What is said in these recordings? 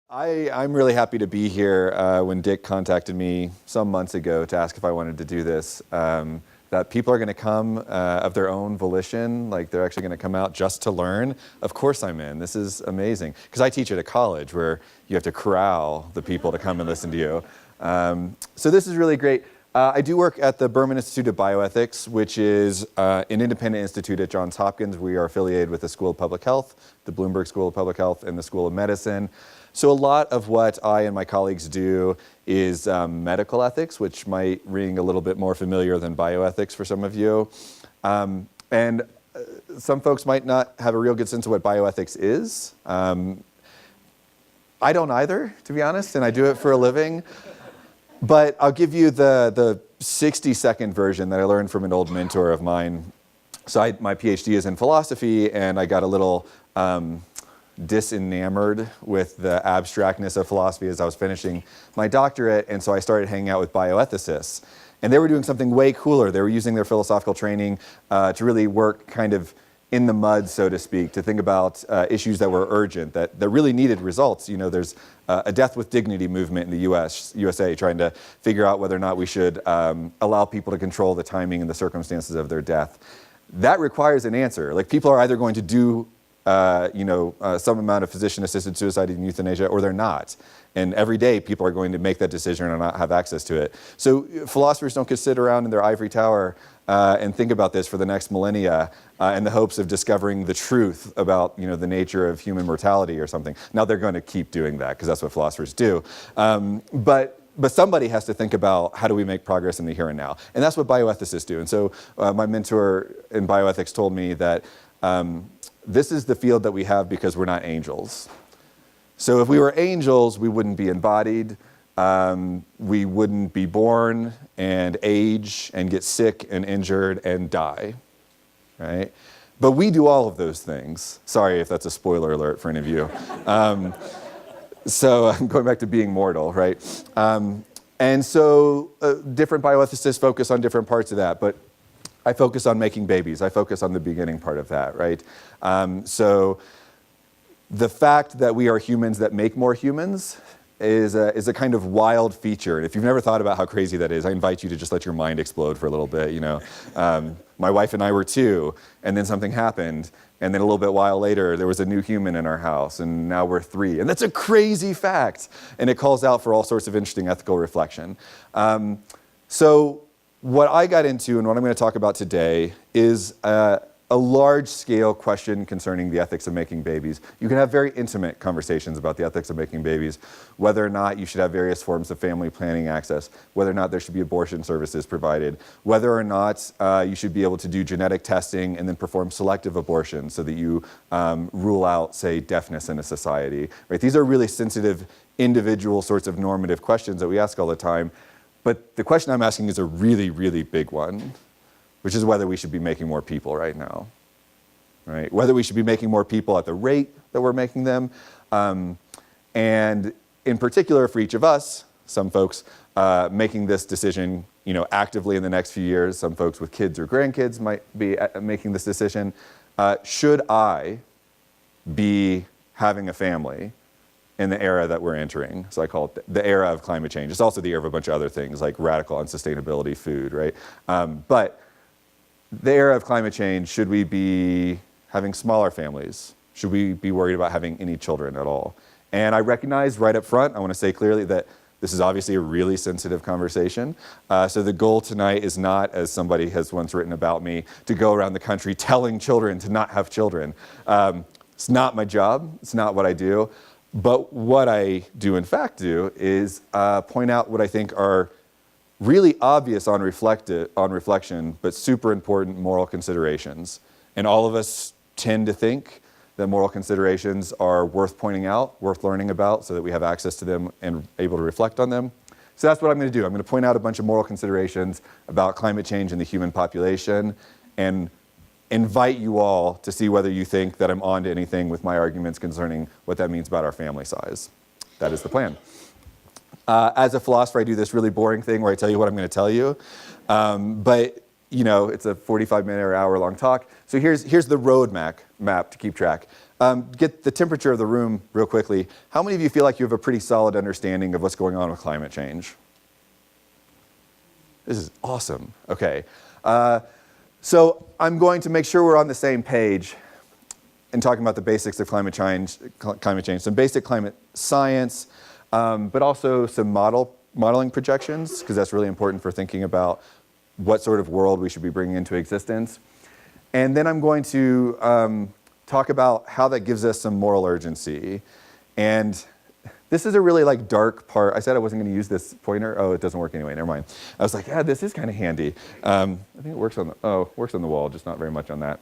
I'm really happy to be here. When Dick contacted me some months ago to ask if I wanted to do this, that people are going to come of their own volition, like they're actually going to come out just to learn. Of course I'm in. This is amazing. Because I teach at a college where you have to corral the people to come and listen to you. So this is really great. I do work at the Berman Institute of Bioethics, which is an independent institute at Johns Hopkins. We are affiliated with the School of Public Health, the Bloomberg School of Public Health, and the School of Medicine. So a lot of what I and my colleagues do is medical ethics, which might ring a little bit more familiar than bioethics for some of you. And some folks might not have a real good sense of what bioethics is. I don't either, to be honest, and I do it for a living. But I'll give you the 60-second version that I learned from an old mentor of mine. So my PhD is in philosophy, and I got a little disenamored with the abstractness of philosophy as I was finishing my doctorate, and so I started hanging out with bioethicists. And they were doing something way cooler. They were using their philosophical training to really work kind of in the mud, so to speak, to think about issues that were urgent, that really needed results. You know, there's a death with dignity movement in the USA trying to figure out whether or not we should allow people to control the timing and the circumstances of their death. That requires an answer. Like, people are either going to do some amount of physician-assisted suicide and euthanasia, or they're not. And every day, people are going to make that decision and not have access to it. So philosophers don't just sit around in their ivory tower and think about this for the next millennia in the hopes of discovering the truth about, the nature of human mortality or something. Now, they're going to keep doing that because that's what philosophers do. But somebody has to think about, how do we make progress in the here and now? And that's what bioethicists do. And so my mentor in bioethics told me that this is the field that we have because we're not angels. So if we were angels, we wouldn't be embodied, we wouldn't be born and age and get sick and injured and die, right? But we do all of those things. Sorry if that's a spoiler alert for any of you. So I'm going back to being mortal, right? And so different bioethicists focus on different parts of that, but I focus on making babies. I focus on the beginning part of that, right? So the fact that we are humans that make more humans is a kind of wild feature. And if you've never thought about how crazy that is, I invite you to just let your mind explode for a little bit. My wife and I were 2, and then something happened, and then a little bit while later, there was a new human in our house, and now we're 3. And that's a crazy fact, and it calls out for all sorts of interesting ethical reflection. So what I got into and what I'm going to talk about today is a large-scale question concerning the ethics of making babies. You can have very intimate conversations about the ethics of making babies, whether or not you should have various forms of family planning access, whether or not there should be abortion services provided, whether or not you should be able to do genetic testing and then perform selective abortion so that you rule out, say, deafness in a society. Right? These are really sensitive, individual sorts of normative questions that we ask all the time. But the question I'm asking is a really, really big one, which is whether we should be making more people right now, right? Whether we should be making more people at the rate that we're making them. And in particular, for each of us, some folks making this decision, actively in the next few years, some folks with kids or grandkids might be making this decision. Should I be having a family in the era that we're entering? So I call it the era of climate change. It's also the era of a bunch of other things like radical unsustainability, food, right? But the era of climate change, should we be having smaller families? Should we be worried about having any children at all? And I recognize right up front, I want to say clearly that this is obviously a really sensitive conversation. So the goal tonight is not, as somebody has once written about me, to go around the country telling children to not have children. It's not my job. It's not what I do. But what I do, in fact, do is point out what I think are really obvious on reflection, but super important moral considerations. And all of us tend to think that moral considerations are worth pointing out, worth learning about, so that we have access to them and able to reflect on them. So that's what I'm going to do. I'm going to point out a bunch of moral considerations about climate change and the human population, and invite you all to see whether you think that I'm on to anything with my arguments concerning what that means about our family size. That is the plan. As a philosopher, I do this really boring thing where I tell you what I'm going to tell you. But it's a 45-minute or hour-long talk. So here's the road map to keep track. get the temperature of the room real quickly. How many of you feel like you have a pretty solid understanding of what's going on with climate change? This is awesome. Okay. So I'm going to make sure we're on the same page in talking about the basics of climate change, some basic climate science, but also some modeling projections, because that's really important for thinking about what sort of world we should be bringing into existence. And then I'm going to talk about how that gives us some moral urgency. And this is a really dark part. I said I wasn't going to use this pointer. Oh, it doesn't work anyway. Never mind. I was like, yeah, this is kind of handy. I think it works on the wall, just not very much on that.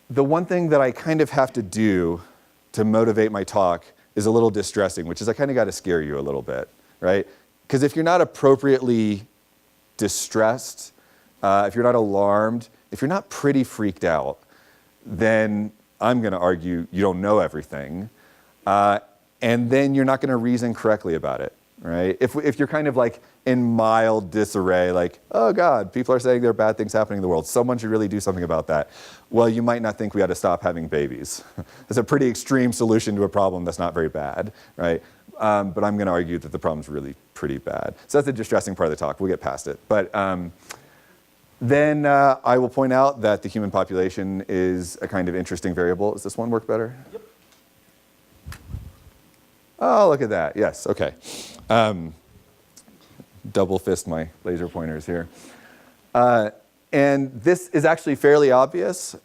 The one thing that I kind of have to do to motivate my talk is a little distressing, which is I kind of got to scare you a little bit, right? Because if you're not appropriately distressed, if you're not alarmed, if you're not pretty freaked out, then I'm going to argue you don't know everything, and then you're not going to reason correctly about it, right? If you're kind of in mild disarray, oh God, people are saying there are bad things happening in the world, someone should really do something about that. Well, you might not think we ought to stop having babies. That's a pretty extreme solution to a problem that's not very bad, right? But I'm going to argue that the problem's really pretty bad. So that's the distressing part of the talk. We'll get past it. But then I will point out that the human population is a kind of interesting variable. Does this one work better? Yep. Oh, look at that. Yes, okay. Double fist my laser pointers here. And this is actually fairly obvious,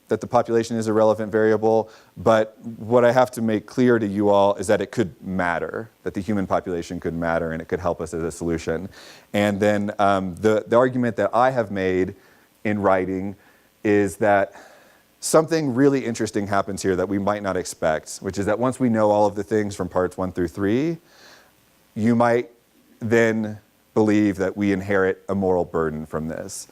that the population is a relevant variable, but what I have to make clear to you all is that it could matter, that the human population could matter and it could help us as a solution. And then the argument that I have made in writing is that something really interesting happens here that we might not expect, which is that once we know all of the things from parts 1 through 3, you might then believe that we inherit a moral burden from this.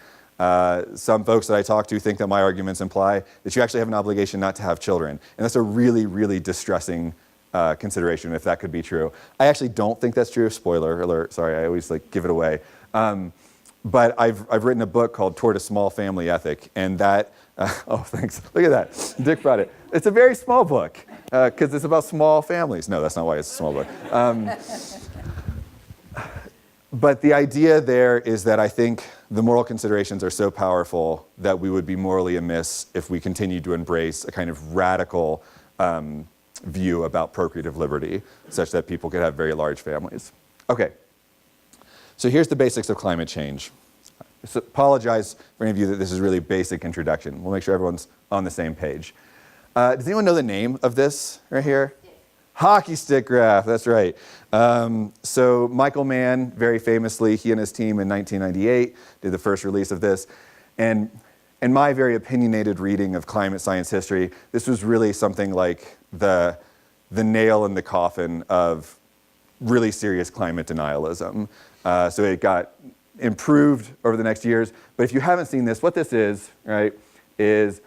Some folks that I talk to think that my arguments imply that you actually have an obligation not to have children. And that's a really, really distressing consideration if that could be true. I actually don't think that's true. Spoiler alert. Sorry, I always give it away. But I've written a book called Toward a Small Family Ethic, and that, oh, thanks. Look at that. Dick brought it. It's a very small book because it's about small families. No, that's not why it's a small book. But the idea there is that I think the moral considerations are so powerful that we would be morally amiss if we continued to embrace a kind of radical view about procreative liberty, such that people could have very large families. Okay, so here's the basics of climate change. So apologize for any of you that this is really basic introduction. We'll make sure everyone's on the same page. Does anyone know the name of this right here? Hockey stick graph, that's right. So Michael Mann, very famously, he and his team in 1998 did the first release of this. And in my very opinionated reading of climate science history, this was really something like the nail in the coffin of really serious climate denialism. So it got improved over the next years. But if you haven't seen this, what this is, right, is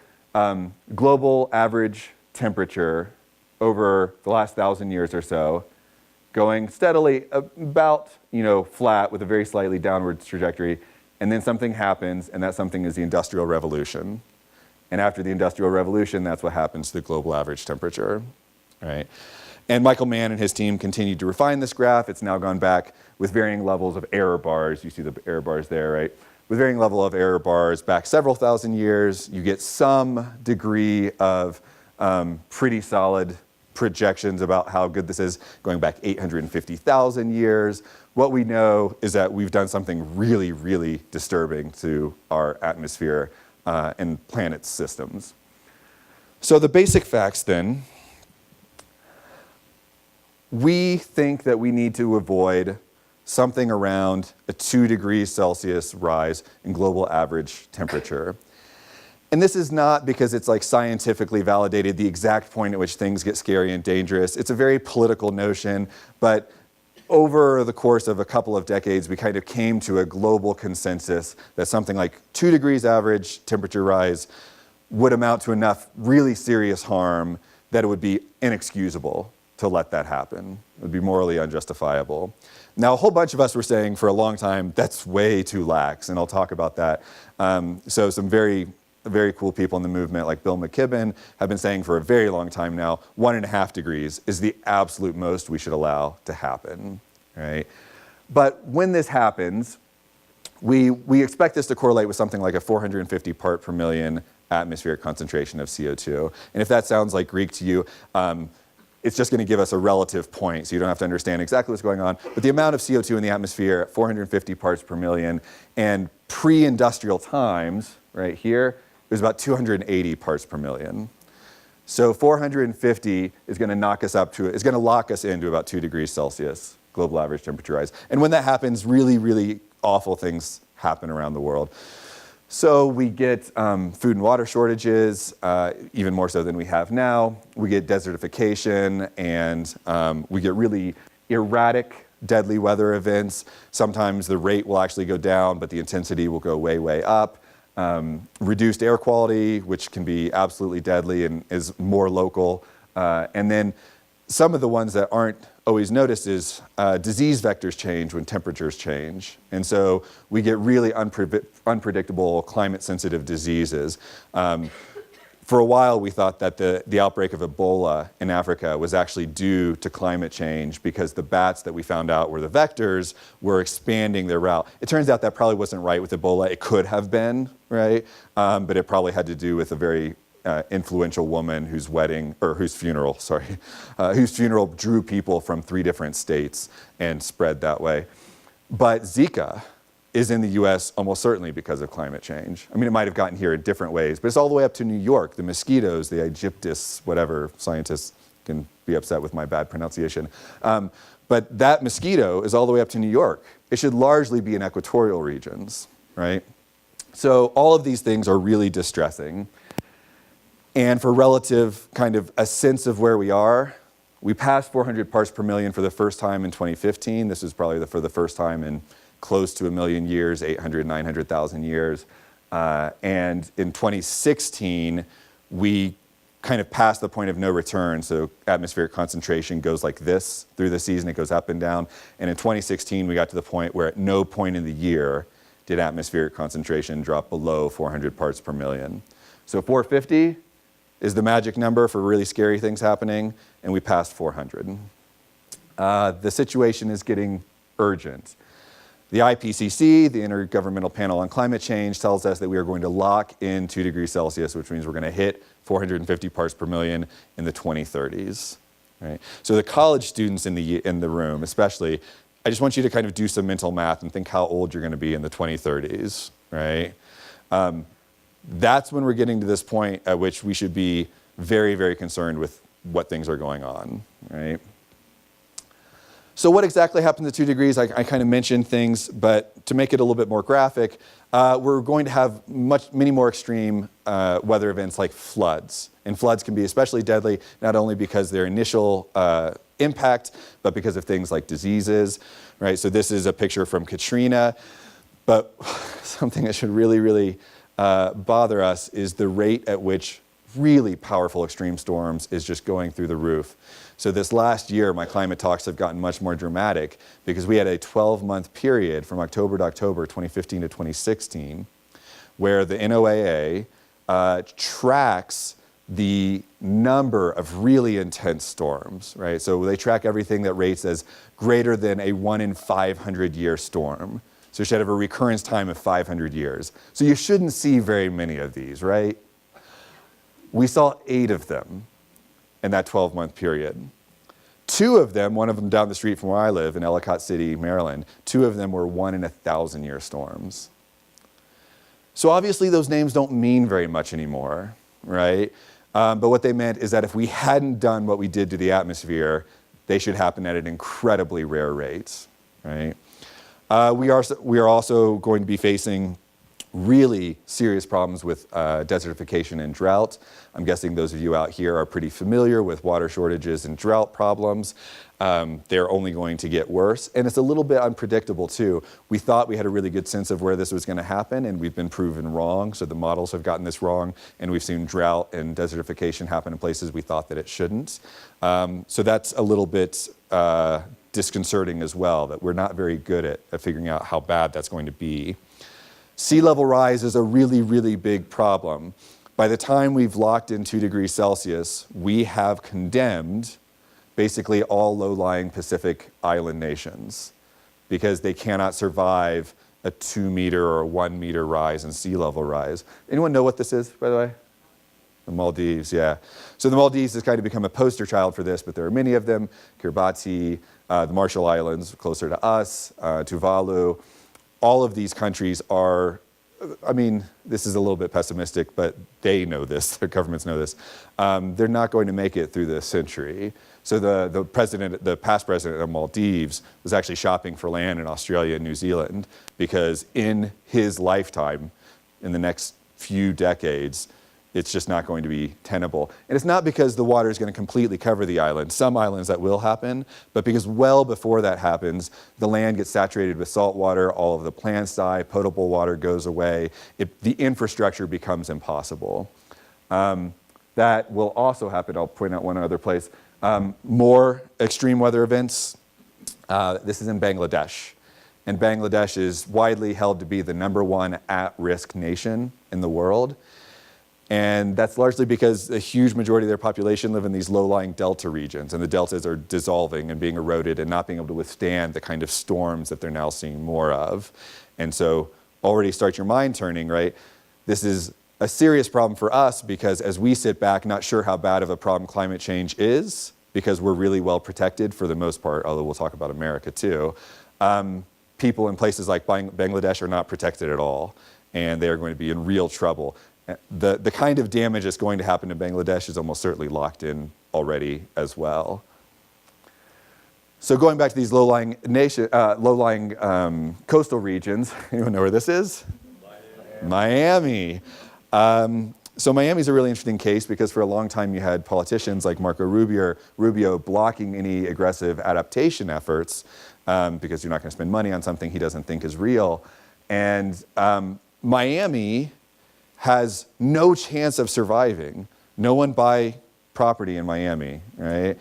global average temperature over the last 1,000 years or so, going steadily about, flat with a very slightly downward trajectory, and then something happens, and that something is the Industrial Revolution. And after the Industrial Revolution, that's what happens to the global average temperature, right? And Michael Mann and his team continued to refine this graph. It's now gone back with varying levels of error bars. You see the error bars there, right? With varying level of error bars back several thousand years. You get some degree of pretty solid projections about how good this is going back 850,000 years. What we know is that we've done something really, really disturbing to our atmosphere and planet systems. So the basic facts then, we think that we need to avoid something around a 2 degrees Celsius rise in global average temperature. And this is not because it's scientifically validated the exact point at which things get scary and dangerous. It's a very political notion, but over the course of a couple of decades, we kind of came to a global consensus that something like 2 degrees average temperature rise would amount to enough really serious harm that it would be inexcusable to let that happen. It would be morally unjustifiable. Now, a whole bunch of us were saying for a long time, that's way too lax, and I'll talk about that. So some very very cool people in the movement like Bill McKibben have been saying for a very long time now, 1.5 degrees is the absolute most we should allow to happen, right? But when this happens, we expect this to correlate with something like a 450 part per million atmospheric concentration of CO2. And if that sounds like Greek to you, it's just going to give us a relative point, so you don't have to understand exactly what's going on. But the amount of CO2 in the atmosphere at 450 parts per million, and pre-industrial times, right here, it was about 280 parts per million. So 450 is going to knock us up to, is going to lock us into about 2 degrees Celsius, global average temperature rise. And when that happens, really, really awful things happen around the world. So we get food and water shortages, even more so than we have now. We get desertification, and we get really erratic, deadly weather events. Sometimes the rate will actually go down, but the intensity will go way, way up. Reduced air quality, which can be absolutely deadly and is more local. And then some of the ones that aren't always noticed is disease vectors change when temperatures change. And so we get really unpredictable climate-sensitive diseases. For a while, we thought that the outbreak of Ebola in Africa was actually due to climate change because the bats that we found out were the vectors were expanding their route. It turns out that probably wasn't right with Ebola. It could have been, right? But it probably had to do with a very influential woman whose funeral drew people from 3 different states and spread that way. But Zika is in the US almost certainly because of climate change. I mean, it might have gotten here in different ways, but it's all the way up to New York. The mosquitoes, the Aegyptus, whatever, scientists can be upset with my bad pronunciation. But that mosquito is all the way up to New York. It should largely be in equatorial regions, right? So all of these things are really distressing. And for relative kind of a sense of where we are, we passed 400 parts per million for the first time in 2015. This is probably for the first time in close to 1 million years, 800, 900,000 years. And in 2016, we kind of passed the point of no return. So atmospheric concentration goes like this through the season. It goes up and down. And in 2016, we got to the point where at no point in the year did atmospheric concentration drop below 400 parts per million. So 450 is the magic number for really scary things happening, and we passed 400. The situation is getting urgent. The IPCC, the Intergovernmental Panel on Climate Change, tells us that we are going to lock in 2 degrees Celsius, which means we're going to hit 450 parts per million in the 2030s. Right? So the college students in the room, especially, I just want you to kind of do some mental math and think how old you're going to be in the 2030s. Right? That's when we're getting to this point at which we should be very, very concerned with what things are going on, right? So what exactly happens at 2 degrees? I kind of mentioned things, but to make it a little bit more graphic, we're going to have many more extreme weather events like floods. And floods can be especially deadly, not only because their initial impact, but because of things like diseases, right? So this is a picture from Katrina, but something that should really, really bother us is the rate at which really powerful extreme storms is just going through the roof. So this last year, my climate talks have gotten much more dramatic because we had a 12-month period from October to October 2015 to 2016 where the NOAA tracks the number of really intense storms, right? So they track everything that rates as greater than a 1 in 500 year storm. So you should have a recurrence time of 500 years. So you shouldn't see very many of these, right? We saw 8 of them in that 12-month period. 2 of them, one of them down the street from where I live in Ellicott City, Maryland, 2 of them were 1 in 1,000 year storms. So obviously those names don't mean very much anymore, right? But what they meant is that if we hadn't done what we did to the atmosphere, they should happen at an incredibly rare rate, right? We are also going to be facing really serious problems with desertification and drought. I'm guessing those of you out here are pretty familiar with water shortages and drought problems. They're only going to get worse, and it's a little bit unpredictable too. We thought we had a really good sense of where this was going to happen, and we've been proven wrong. So the models have gotten this wrong, and we've seen drought and desertification happen in places we thought that it shouldn't. So that's a little bit disconcerting as well, that we're not very good at figuring out how bad that's going to be. Sea level rise is a really, really big problem. By the time we've locked in 2 degrees Celsius, we have condemned basically all low-lying Pacific island nations because they cannot survive a 2-meter or 1-meter rise in sea level rise. Anyone know what this is, by the way? The Maldives, yeah. So the Maldives has kind of become a poster child for this, but there are many of them. Kiribati, the Marshall Islands, closer to us, Tuvalu. All of these countries are, I mean, this is a little bit pessimistic, but they know this, their governments know this. They're not going to make it through this century. So the past president of Maldives was actually shopping for land in Australia and New Zealand because in his lifetime, in the next few decades, it's just not going to be tenable. And it's not because the water is going to completely cover the island. Some islands that will happen, but because well before that happens, the land gets saturated with salt water, all of the plants die, potable water goes away, the infrastructure becomes impossible. That will also happen, I'll point out one other place, more extreme weather events. This is in Bangladesh. And Bangladesh is widely held to be the #1 at-risk nation in the world. And that's largely because a huge majority of their population live in these low-lying delta regions, and the deltas are dissolving and being eroded and not being able to withstand the kind of storms that they're now seeing more of. And so already start your mind turning, right? This is a serious problem for us because as we sit back, not sure how bad of a problem climate change is, because we're really well protected for the most part, although we'll talk about America too. People in places like Bangladesh are not protected at all, and they are going to be in real trouble. The kind of damage that's going to happen in Bangladesh is almost certainly locked in already as well. So going back to these low-lying coastal regions, anyone know where this is? Miami. So Miami's a really interesting case because for a long time you had politicians like Marco Rubio blocking any aggressive adaptation efforts because you're not going to spend money on something he doesn't think is real. And Miami has no chance of surviving. No one buy property in Miami, right?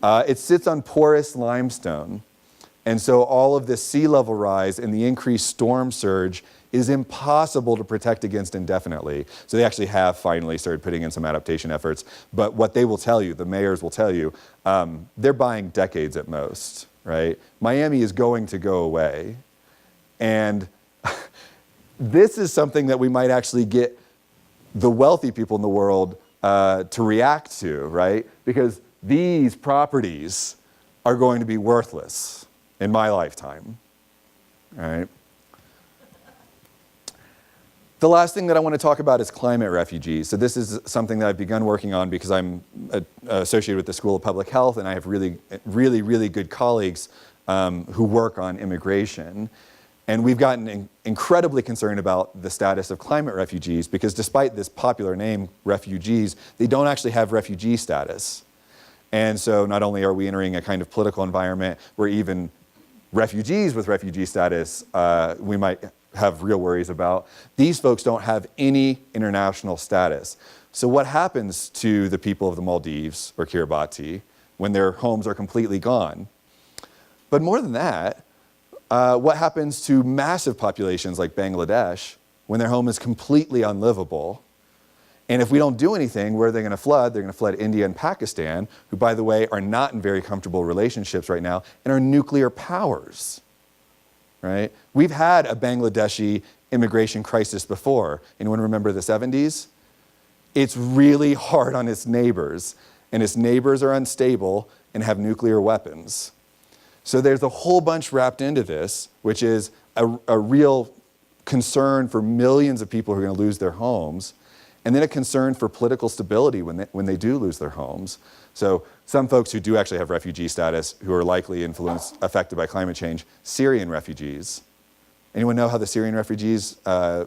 It sits on porous limestone. And so all of this sea level rise and the increased storm surge is impossible to protect against indefinitely. So they actually have finally started putting in some adaptation efforts. But what they will tell you, the mayors will tell you, they're buying decades at most, right? Miami is going to go away. And this is something that we might actually get the wealthy people in the world to react to, right? Because these properties are going to be worthless in my lifetime, right? The last thing that I want to talk about is climate refugees. So this is something that I've begun working on because I'm associated with the School of Public Health, and I have really good colleagues who work on immigration. And we've gotten incredibly concerned about the status of climate refugees because despite this popular name, refugees, they don't actually have refugee status. And so not only are we entering a kind of political environment where even refugees with refugee status we might have real worries about, these folks don't have any international status. So what happens to the people of the Maldives or Kiribati when their homes are completely gone? But more than that, what happens to massive populations like Bangladesh when their home is completely unlivable? And if we don't do anything, where are they going to flood? They're going to flood India and Pakistan, who, by the way, are not in very comfortable relationships right now and are nuclear powers, right? We've had a Bangladeshi immigration crisis before. Anyone remember the 70s? It's really hard on its neighbors, and its neighbors are unstable and have nuclear weapons. So there's a whole bunch wrapped into this, which is a real concern for millions of people who are going to lose their homes, and then a concern for political stability when they do lose their homes. So some folks who do actually have refugee status who are likely affected by climate change, Syrian refugees. Anyone know how the Syrian refugees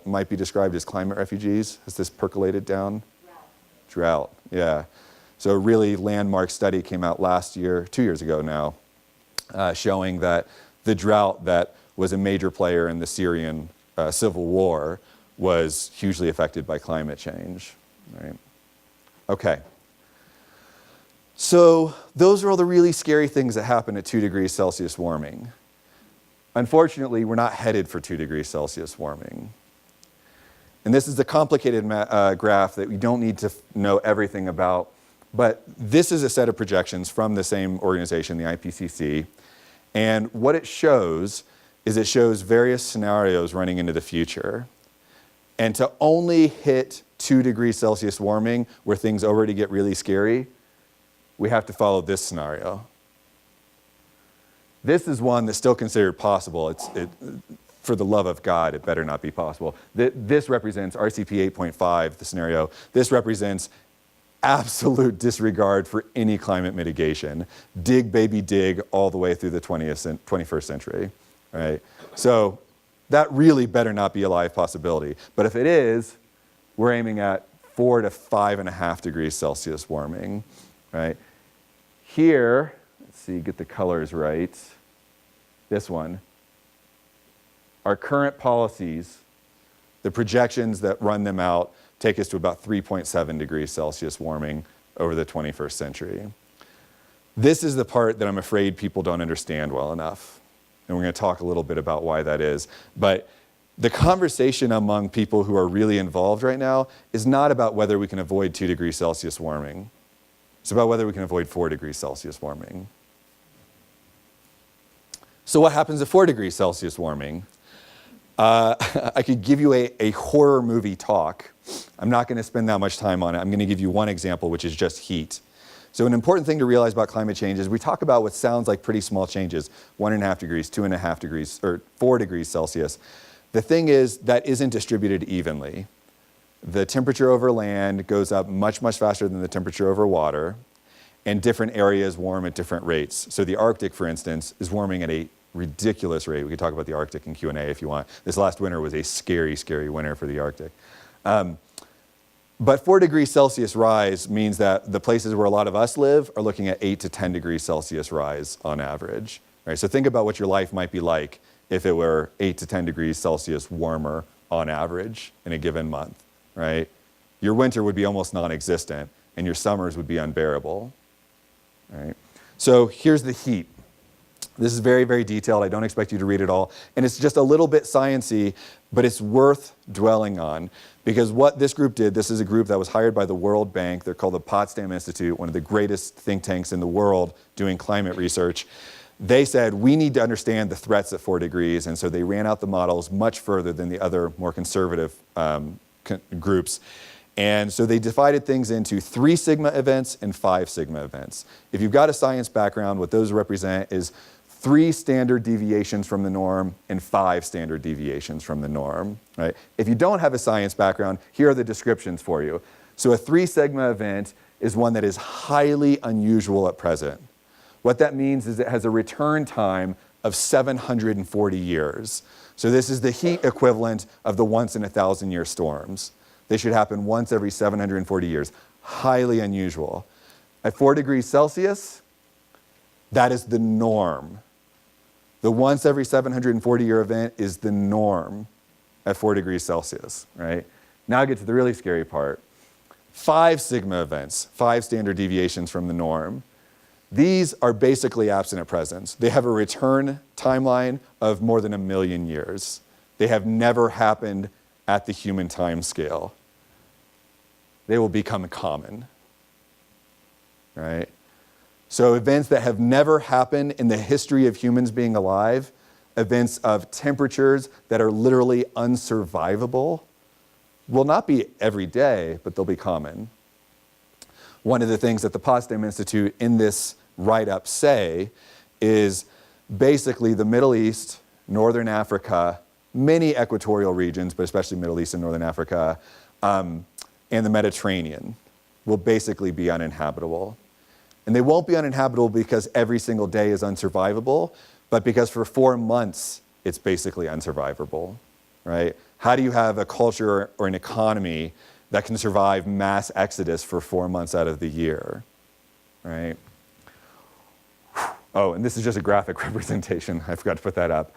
might be described as climate refugees? Has this percolated down? Drought, yeah. So a really landmark study came out last year, 2 years ago now, showing that the drought that was a major player in the Syrian civil war was hugely affected by climate change, right? Okay. So those are all the really scary things that happen at 2 degrees Celsius warming. Unfortunately, we're not headed for 2 degrees Celsius warming. And this is a complicated graph that we don't need to know everything about. But this is a set of projections from the same organization, the IPCC. And what it shows is it shows various scenarios running into the future. And to only hit 2 degrees Celsius warming, where things already get really scary, we have to follow this scenario. This is one that's still considered possible. For the love of God, it better not be possible. This represents RCP 8.5, the scenario. This represents absolute disregard for any climate mitigation. Dig, baby, dig, all the way through the 21st century, right? So that really better not be a live possibility. But if it is, we're aiming at 4 to 5.5 degrees Celsius warming, right? Here, let's see, get the colors right. This one. Our current policies, the projections that run them out, take us to about 3.7 degrees Celsius warming over the 21st century. This is the part that I'm afraid people don't understand well enough. And we're going to talk a little bit about why that is. But the conversation among people who are really involved right now is not about whether we can avoid 2 degrees Celsius warming. It's about whether we can avoid 4 degrees Celsius warming. So what happens at 4 degrees Celsius warming? I could give you a horror movie talk. I'm not going to spend that much time on it. I'm going to give you one example, which is just heat. So an important thing to realize about climate change is we talk about what sounds like pretty small changes, 1.5 degrees, 2.5 degrees, or 4 degrees Celsius. The thing is that isn't distributed evenly. The temperature over land goes up much, much faster than the temperature over water, and different areas warm at different rates. So the Arctic, for instance, is warming at a ridiculous rate. We could talk about the Arctic in Q&A if you want. This last winter was a scary, scary winter for the Arctic. But 4 degrees Celsius rise means that the places where a lot of us live are looking at 8 to 10 degrees Celsius rise on average. Right? So think about what your life might be like if it were 8 to 10 degrees Celsius warmer on average in a given month. Right? Your winter would be almost non-existent, and your summers would be unbearable. Right? So here's the heat. This is very, very detailed. I don't expect you to read it all. And it's just a little bit sciencey, but it's worth dwelling on. Because what this group did, this is a group that was hired by the World Bank. They're called the Potsdam Institute, one of the greatest think tanks in the world doing climate research. They said, we need to understand the threats at 4 degrees. And so they ran out the models much further than the other more conservative groups. And so they divided things into 3 sigma events and 5 sigma events. If you've got a science background, what those represent is 3 standard deviations from the norm and 5 standard deviations from the norm. Right? If you don't have a science background, here are the descriptions for you. So a 3 sigma event is one that is highly unusual at present. What that means is it has a return time of 740 years. So this is the heat equivalent of the once in 1,000-year storms. They should happen once every 740 years. Highly unusual. At 4 degrees Celsius, that is the norm. The once every 740-year event is the norm at 4 degrees Celsius, right? Now I get to the really scary part. 5 sigma events, 5 standard deviations from the norm. These are basically absent at present. They have a return timeline of more than 1 million years. They have never happened at the human time scale. They will become common, right? So events that have never happened in the history of humans being alive, events of temperatures that are literally unsurvivable, will not be every day, but they'll be common. One of the things that the Potsdam Institute in this write-up say is basically the Middle East, Northern Africa, many equatorial regions, but especially Middle East and Northern Africa, and the Mediterranean will basically be uninhabitable. And they won't be uninhabitable because every single day is unsurvivable, but because for 4 months, it's basically unsurvivable, right? How do you have a culture or an economy that can survive mass exodus for 4 months out of the year, right? Oh, and this is just a graphic representation. I forgot to put that up,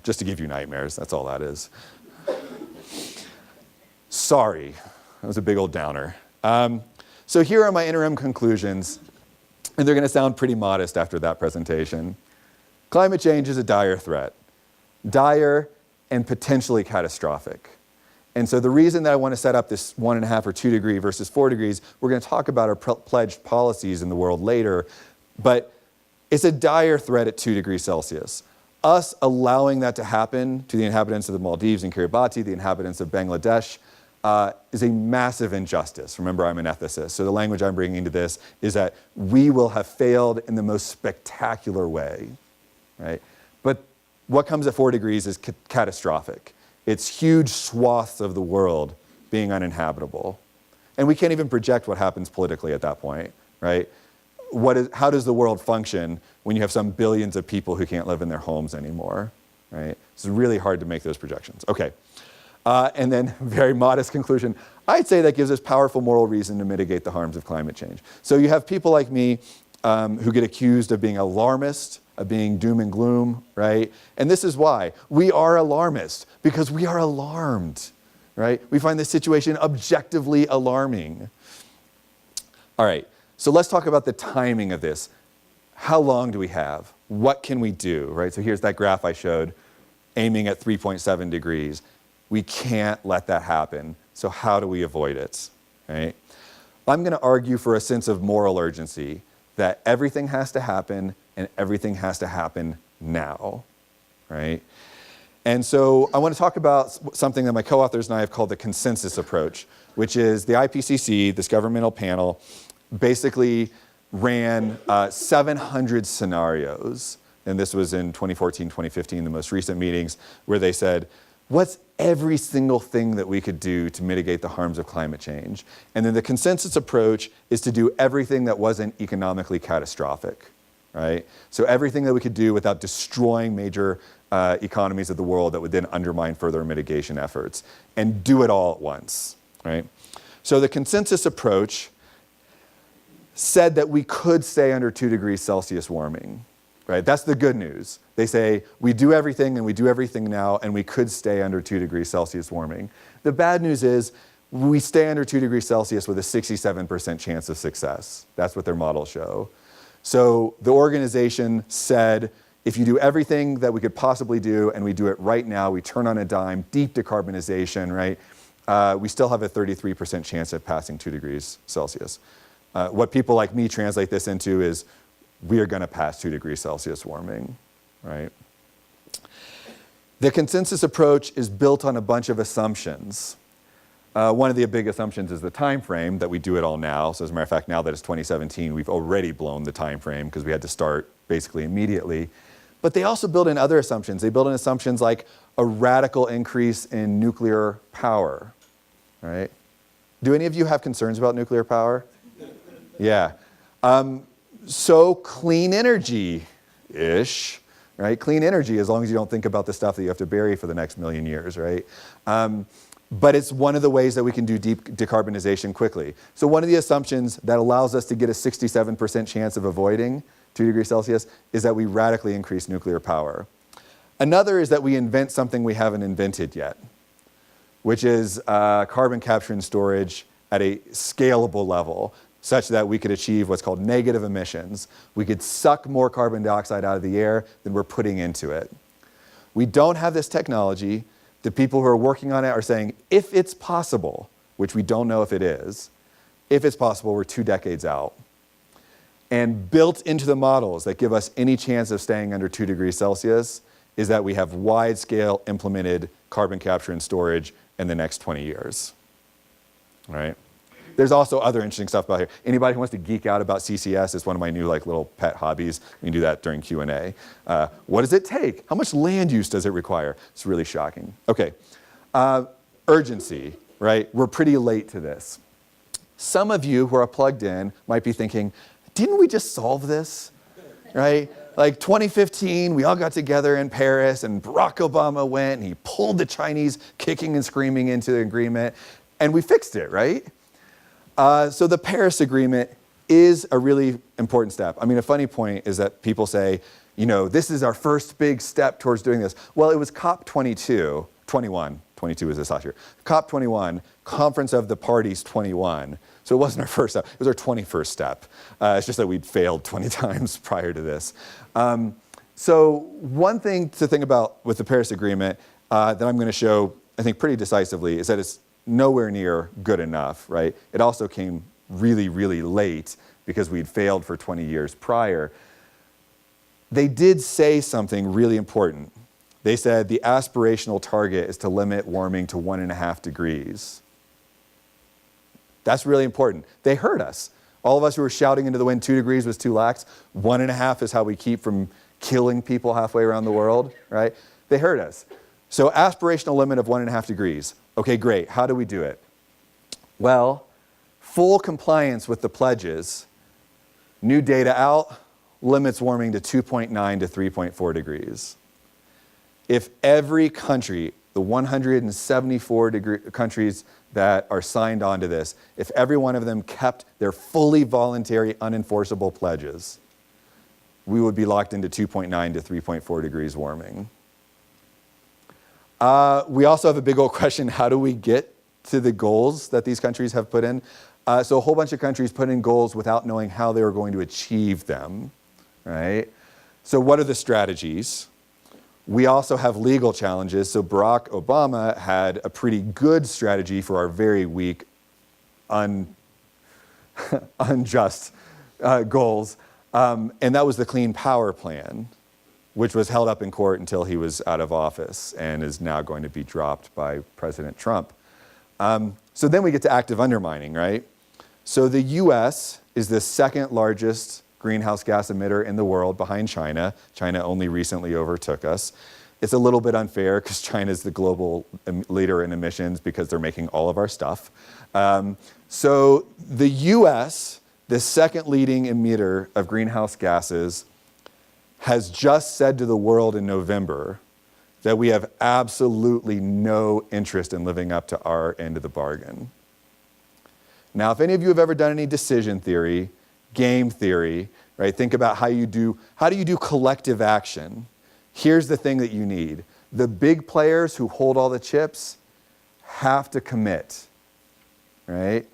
just to give you nightmares. That's all that is. Sorry, that was a big old downer. So here are my interim conclusions. And they're going to sound pretty modest after that presentation. Climate change is a dire threat. Dire and potentially catastrophic. And so the reason that I want to set up this 1.5 or 2 degree versus 4 degrees, we're going to talk about our pledged policies in the world later, but it's a dire threat at 2 degrees Celsius. Us allowing that to happen to the inhabitants of the Maldives and Kiribati, the inhabitants of Bangladesh, is a massive injustice. Remember, I'm an ethicist, so the language I'm bringing to this is that we will have failed in the most spectacular way, right? But what comes at 4 degrees is catastrophic. It's huge swaths of the world being uninhabitable. And we can't even project what happens politically at that point, right? How does the world function when you have some billions of people who can't live in their homes anymore, right? It's really hard to make those projections. Okay. And then, very modest conclusion, I'd say that gives us powerful moral reason to mitigate the harms of climate change. So you have people like me who get accused of being alarmist, of being doom and gloom, right? And this is why. We are alarmist, because we are alarmed, right? We find this situation objectively alarming. All right, so let's talk about the timing of this. How long do we have? What can we do, right? So here's that graph I showed, aiming at 3.7 degrees. We can't let that happen. So how do we avoid it, right? I'm going to argue for a sense of moral urgency, that everything has to happen and everything has to happen now, right? And so I want to talk about something that my co-authors and I have called the consensus approach, which is the IPCC, this governmental panel, basically ran 700 scenarios. And this was in 2014, 2015, the most recent meetings, where they said, what's every single thing that we could do to mitigate the harms of climate change? And then the consensus approach is to do everything that wasn't economically catastrophic, right? So everything that we could do without destroying major economies of the world that would then undermine further mitigation efforts, and do it all at once, right? So the consensus approach said that we could stay under 2 degrees Celsius warming, right? That's the good news. They say we do everything and we do everything now and we could stay under 2 degrees Celsius warming. The bad news is we stay under 2 degrees Celsius with a 67% chance of success. That's what their models show. So the organization said, if you do everything that we could possibly do and we do it right now, we turn on a dime, deep decarbonization, right? We still have a 33% chance of passing 2 degrees Celsius. What people like me translate this into is we are going to pass 2 degrees Celsius warming, right? The consensus approach is built on a bunch of assumptions. One of the big assumptions is the time frame, that we do it all now. So as a matter of fact, now that it's 2017, we've already blown the time frame because we had to start basically immediately. But they also build in other assumptions. They build in assumptions like a radical increase in nuclear power, right? Do any of you have concerns about nuclear power? Yeah. So clean energy-ish, right? Clean energy, as long as you don't think about the stuff that you have to bury for the next million years, right? But it's one of the ways that we can do deep decarbonization quickly. So one of the assumptions that allows us to get a 67% chance of avoiding 2 degrees Celsius is that we radically increase nuclear power. Another is that we invent something we haven't invented yet, which is carbon capture and storage at a scalable level, such that we could achieve what's called negative emissions. We could suck more carbon dioxide out of the air than we're putting into it. We don't have this technology. The people who are working on it are saying, if it's possible, which we don't know if it is, if it's possible, we're 2 decades out. And built into the models that give us any chance of staying under 2 degrees Celsius is that we have wide-scale implemented carbon capture and storage in the next 20 years, right? There's also other interesting stuff about here. Anybody who wants to geek out about CCS, it's one of my new little pet hobbies. We can do that during Q&A. What does it take? How much land use does it require? It's really shocking. Okay, urgency, right? We're pretty late to this. Some of you who are plugged in might be thinking, didn't we just solve this, right? Like 2015, we all got together in Paris and Barack Obama went and he pulled the Chinese kicking and screaming into the agreement and we fixed it, right? So the Paris Agreement is a really important step. I mean, a funny point is that people say, you know, this is our first big step towards doing this. Well, it was COP22, 21, 22 was this last year. COP21, Conference of the Parties 21. So it wasn't our first step, it was our 21st step. It's just that we'd failed 20 times prior to this. So one thing to think about with the Paris Agreement that I'm going to show I think pretty decisively, is that it's nowhere near good enough, right? It also came really, really late because we'd failed for 20 years prior. They did say something really important. They said the aspirational target is to limit warming to 1.5 degrees. That's really important. They heard us. All of us who were shouting into the wind 2 degrees was too lax. 1.5 is how we keep from killing people halfway around the world, right? They heard us. So aspirational limit of 1.5 degrees. Okay, great. How do we do it? Well, full compliance with the pledges, new data out, limits warming to 2.9 to 3.4 degrees. If every country, the 174 countries that are signed on to this, if every one of them kept their fully voluntary, unenforceable pledges, we would be locked into 2.9 to 3.4 degrees warming. We also have a big old question, how do we get to the goals that these countries have put in? So a whole bunch of countries put in goals without knowing how they were going to achieve them, right? So what are the strategies? We also have legal challenges. So Barack Obama had a pretty good strategy for our very weak, unjust goals. And that was the Clean Power Plan, which was held up in court until he was out of office and is now going to be dropped by President Trump. So then we get to active undermining, right? So the US is the second largest greenhouse gas emitter in the world behind China. China only recently overtook us. It's a little bit unfair because China is the global leader in emissions because they're making all of our stuff. So the US, the second leading emitter of greenhouse gases, has just said to the world in November that we have absolutely no interest in living up to our end of the bargain. Now, if any of you have ever done any decision theory, game theory, right? Think about how do you do collective action? Here's the thing that you need. The big players who hold all the chips have to commit, right?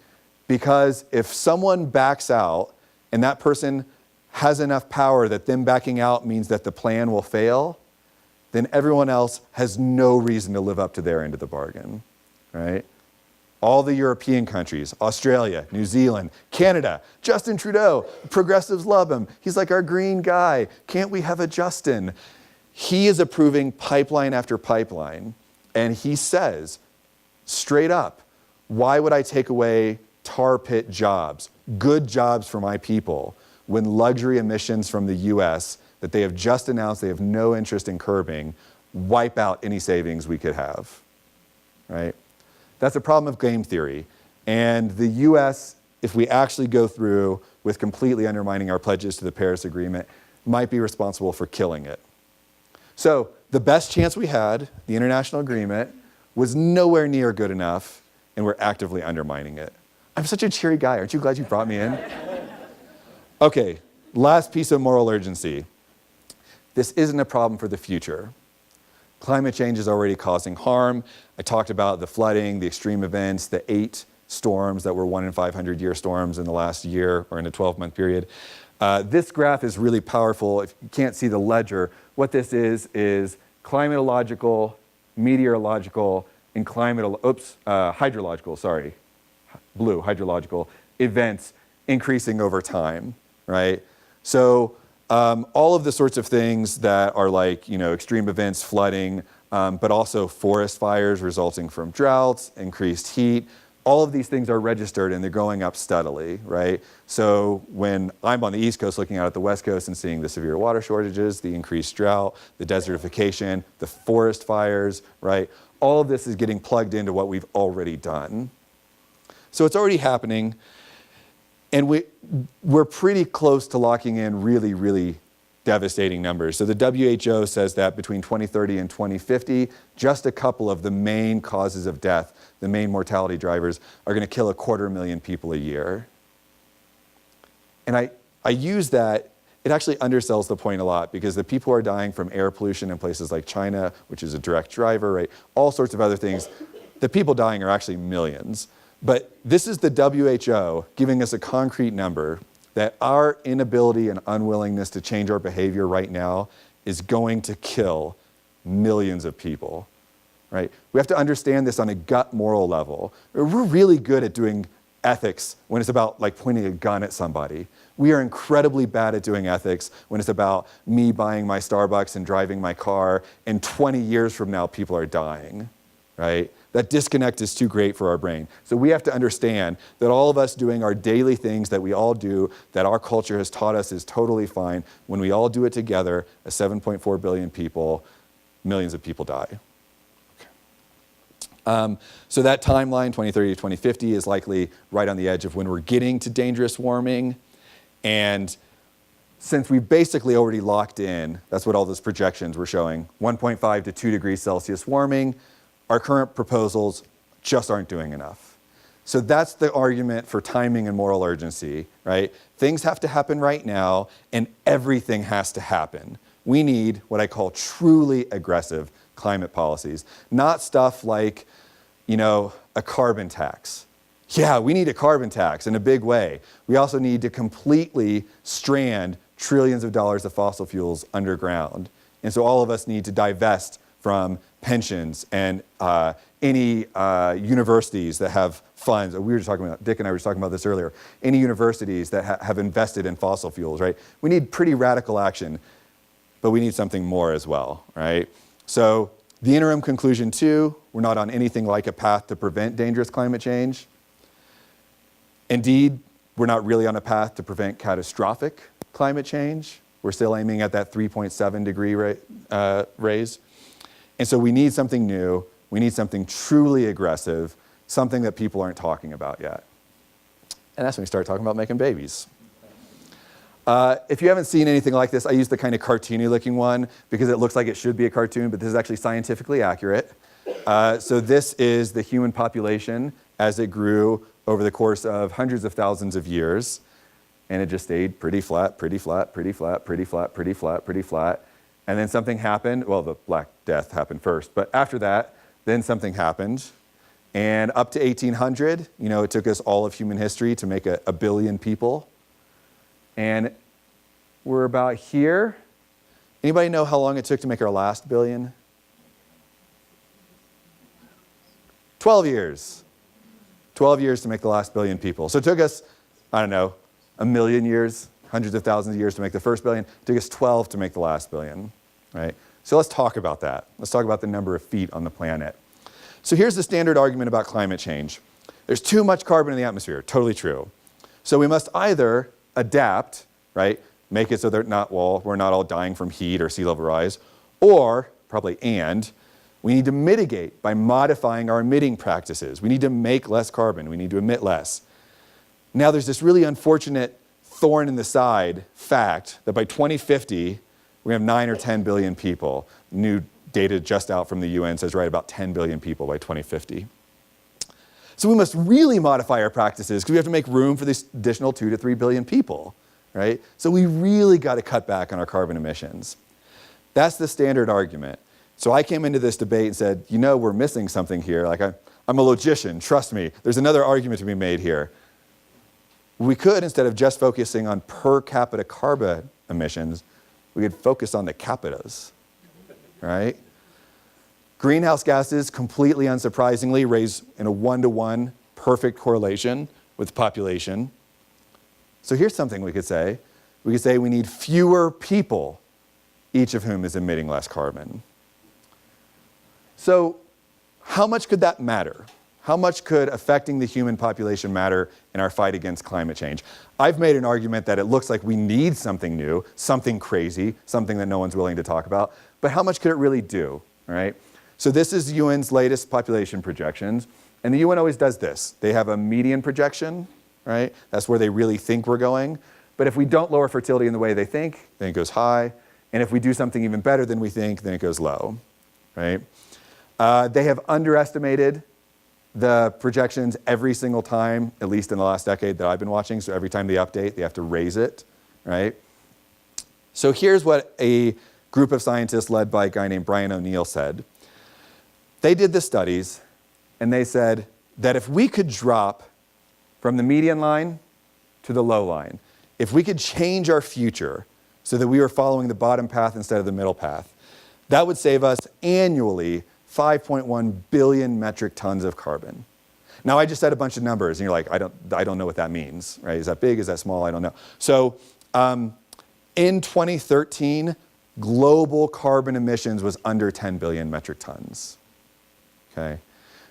Because if someone backs out and that person has enough power that them backing out means that the plan will fail, then everyone else has no reason to live up to their end of the bargain, right? All the European countries, Australia, New Zealand, Canada, Justin Trudeau, progressives love him. He's like our green guy. Can't we have a Justin? He is approving pipeline after pipeline, and he says, straight up, why would I take away tar pit jobs, good jobs for my people, when luxury emissions from the US that they have just announced they have no interest in curbing wipe out any savings we could have, right? That's a problem of game theory. And the US, if we actually go through with completely undermining our pledges to the Paris Agreement, might be responsible for killing it. So the best chance we had, the international agreement, was nowhere near good enough, and we're actively undermining it. I'm such a cheery guy. Aren't you glad you brought me in? Okay, last piece of moral urgency. This isn't a problem for the future. Climate change is already causing harm. I talked about the flooding, the extreme events, the 8 storms that were 1 in 500-year storms in the last year or in a 12-month period. This graph is really powerful. If you can't see the ledger, what this is climatological, meteorological, and hydrological, sorry, blue, hydrological events increasing over time, right? So all of the sorts of things that are like, extreme events, flooding, but also forest fires resulting from droughts, increased heat, all of these things are registered and they're going up steadily, right? So when I'm on the East Coast looking out at the West Coast and seeing the severe water shortages, the increased drought, the desertification, the forest fires, right? All of this is getting plugged into what we've already done. So it's already happening. And we're pretty close to locking in really, really devastating numbers. So the WHO says that between 2030 and 2050, just a couple of the main causes of death, the main mortality drivers, are going to kill 250,000 people a year. And I use that, it actually undersells the point a lot, because the people who are dying from air pollution in places like China, which is a direct driver, right? All sorts of other things, the people dying are actually millions. But this is the WHO giving us a concrete number that our inability and unwillingness to change our behavior right now is going to kill millions of people, right? We have to understand this on a gut moral level. We're really good at doing ethics when it's about like pointing a gun at somebody. We are incredibly bad at doing ethics when it's about me buying my Starbucks and driving my car, and 20 years from now, people are dying, right? That disconnect is too great for our brain. So we have to understand that all of us doing our daily things that we all do, that our culture has taught us is totally fine, when we all do it together, as 7.4 billion people, millions of people die. So that timeline, 2030 to 2050, is likely right on the edge of when we're getting to dangerous warming. And since we've basically already locked in, that's what all those projections were showing, 1.5 to 2 degrees Celsius warming, our current proposals just aren't doing enough. So that's the argument for timing and moral urgency, right? Things have to happen right now, and everything has to happen. We need what I call truly aggressive climate policies, not stuff like, a carbon tax. Yeah, we need a carbon tax in a big way. We also need to completely strand trillions of dollars of fossil fuels underground. And so all of us need to divest from pensions and any universities that have funds. We were just talking about, Dick and I were just talking about this earlier, any universities that have invested in fossil fuels, right? We need pretty radical action, but we need something more as well, right? So the interim conclusion 2, we're not on anything like a path to prevent dangerous climate change. Indeed, we're not really on a path to prevent catastrophic climate change. We're still aiming at that 3.7 degree raise. And so we need something new. We need something truly aggressive, something that people aren't talking about yet. And that's when we start talking about making babies. If you haven't seen anything like this, I use the kind of cartoony looking one because it looks like it should be a cartoon, but this is actually scientifically accurate. So this is the human population as it grew over the course of hundreds of thousands of years. And it just stayed pretty flat, pretty flat, pretty flat, pretty flat, pretty flat, pretty flat. And then something happened. Well, the Black Death happened first. But after that, then something happened. And up to 1800, it took us all of human history to make a billion people. And we're about here. Anybody know how long it took to make our last billion? 12 years. 12 years to make the last billion people. So it took us, I don't know, a million years, hundreds of thousands of years to make the first billion. It took us 12 to make the last billion, right? So let's talk about that. Let's talk about the number of feet on the planet. So here's the standard argument about climate change. There's too much carbon in the atmosphere. Totally true. So we must either adapt, right? Make it so we're not all dying from heat or sea level rise, or, probably we need to mitigate by modifying our emitting practices. We need to make less carbon. We need to emit less. Now there's this really unfortunate thorn in the side fact that by 2050, we have 9 or 10 billion people. New data just out from the UN says right about 10 billion people by 2050. So we must really modify our practices because we have to make room for this additional 2 to 3 billion people, right? So we really got to cut back on our carbon emissions. That's the standard argument. So I came into this debate and said, we're missing something here. Like I'm a logician, trust me. There's another argument to be made here. We could, instead of just focusing on per capita carbon emissions, we could focus on the capitas, right? Greenhouse gases, completely unsurprisingly, raise in a 1-to-1 perfect correlation with population. So here's something we could say. We could say we need fewer people, each of whom is emitting less carbon. So how much could that matter? How much could affecting the human population matter in our fight against climate change? I've made an argument that it looks like we need something new, something crazy, something that no one's willing to talk about. But how much could it really do, all right? So this is UN's latest population projections. And the UN always does this. They have a median projection, right? That's where they really think we're going. But if we don't lower fertility in the way they think, then it goes high. And if we do something even better than we think, then it goes low, right? They have underestimated the projections every single time, at least in the last decade that I've been watching. So every time they update, they have to raise it, right? So here's what a group of scientists led by a guy named Brian O'Neill said. They did the studies, and they said that if we could drop from the median line to the low line, if we could change our future so that we were following the bottom path instead of the middle path, that would save us annually 5.1 billion metric tons of carbon. Now, I just said a bunch of numbers, and you're like, I don't know what that means, right? Is that big? Is that small? I don't know. So in 2013, global carbon emissions was under 10 billion metric tons, okay?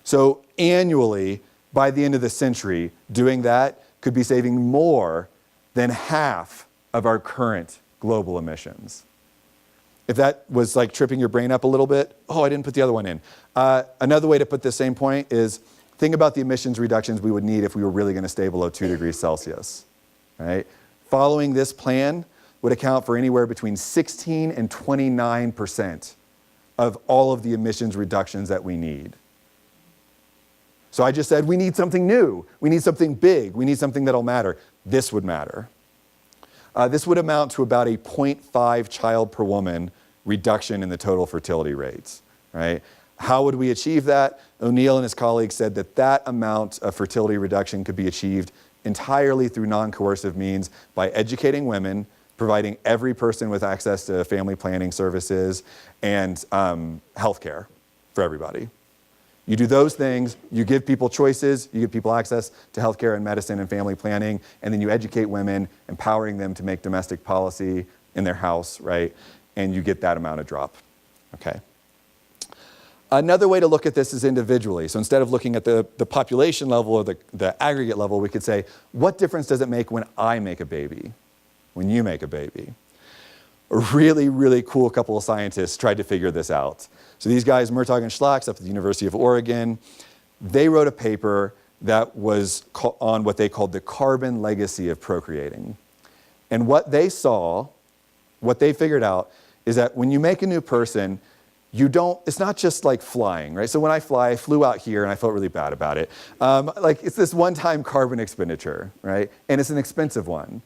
So annually, by the end of the century, doing that could be saving more than half of our current global emissions. If that was like tripping your brain up a little bit, oh, I didn't put the other one in. Another way to put this same point is, think about the emissions reductions we would need if we were really going to stay below 2 degrees Celsius, right? Following this plan would account for anywhere between 16 and 29% of all of the emissions reductions that we need. So I just said, we need something new. We need something big. We need something that'll matter. This would matter. This would amount to about a 0.5 child per woman reduction in the total fertility rates, right? How would we achieve that? O'Neill and his colleagues said that that amount of fertility reduction could be achieved entirely through non-coercive means by educating women, providing every person with access to family planning services, and health care for everybody. You do those things, you give people choices, you give people access to healthcare and medicine and family planning, and then you educate women, empowering them to make domestic policy in their house, right? And you get that amount of drop, okay? Another way to look at this is individually. So instead of looking at the population level or the aggregate level, we could say, what difference does it make when I make a baby, when you make a baby? A really, really cool couple of scientists tried to figure this out. So these guys, Murtaugh and Schlacks up at the University of Oregon, they wrote a paper that was on what they called the carbon legacy of procreating. And what they saw, what they figured out, is that when you make a new person, it's not just like flying, right? So when I flew out here and I felt really bad about it. It's this one-time carbon expenditure, right? And it's an expensive one.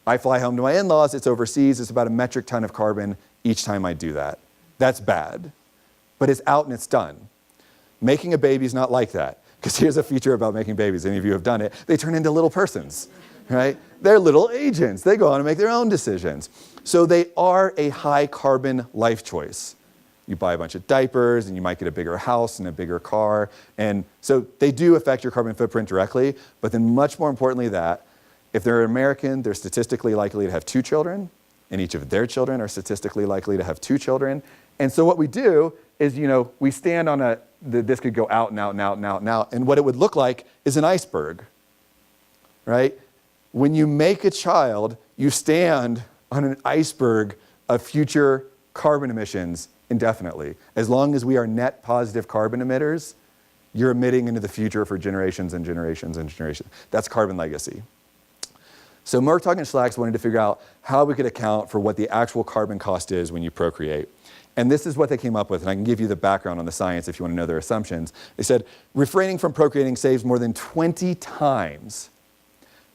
I fly home to my in-laws, it's overseas, it's about a metric ton of carbon each time I do that. That's bad. But it's out and it's done. Making a baby is not like that. Because here's a feature about making babies, any of you have done it, they turn into little persons, right? They're little agents. They go on and make their own decisions. So they are a high carbon life choice. You buy a bunch of diapers and you might get a bigger house and a bigger car. And so they do affect your carbon footprint directly, but then much more importantly that, if they're American, they're statistically likely to have 2 children, and each of their children are statistically likely to have 2 children. And so what we do is, we stand on this could go out and out and out and out and out, and what it would look like is an iceberg, right? When you make a child, you stand on an iceberg of future carbon emissions indefinitely. As long as we are net positive carbon emitters, you're emitting into the future for generations and generations and generations. That's carbon legacy. So Murtaugh and Schlacks wanted to figure out how we could account for what the actual carbon cost is when you procreate. And this is what they came up with, and I can give you the background on the science if you want to know their assumptions. They said, refraining from procreating saves more than 20 times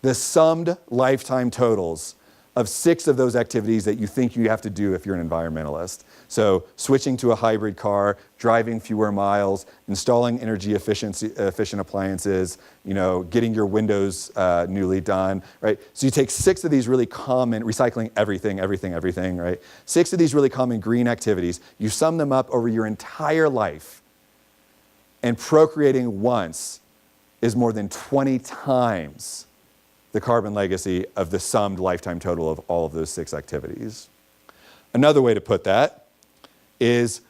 the summed lifetime totals of 6 of those activities that you think you have to do if you're an environmentalist. So switching to a hybrid car, driving fewer miles, installing energy efficient appliances, getting your windows newly done, right? So you take 6 of these really common, recycling everything, right? 6 of these really common green activities, you sum them up over your entire life, and procreating once is more than 20 times the carbon legacy of the summed lifetime total of all of those 6 activities. Another way to put that is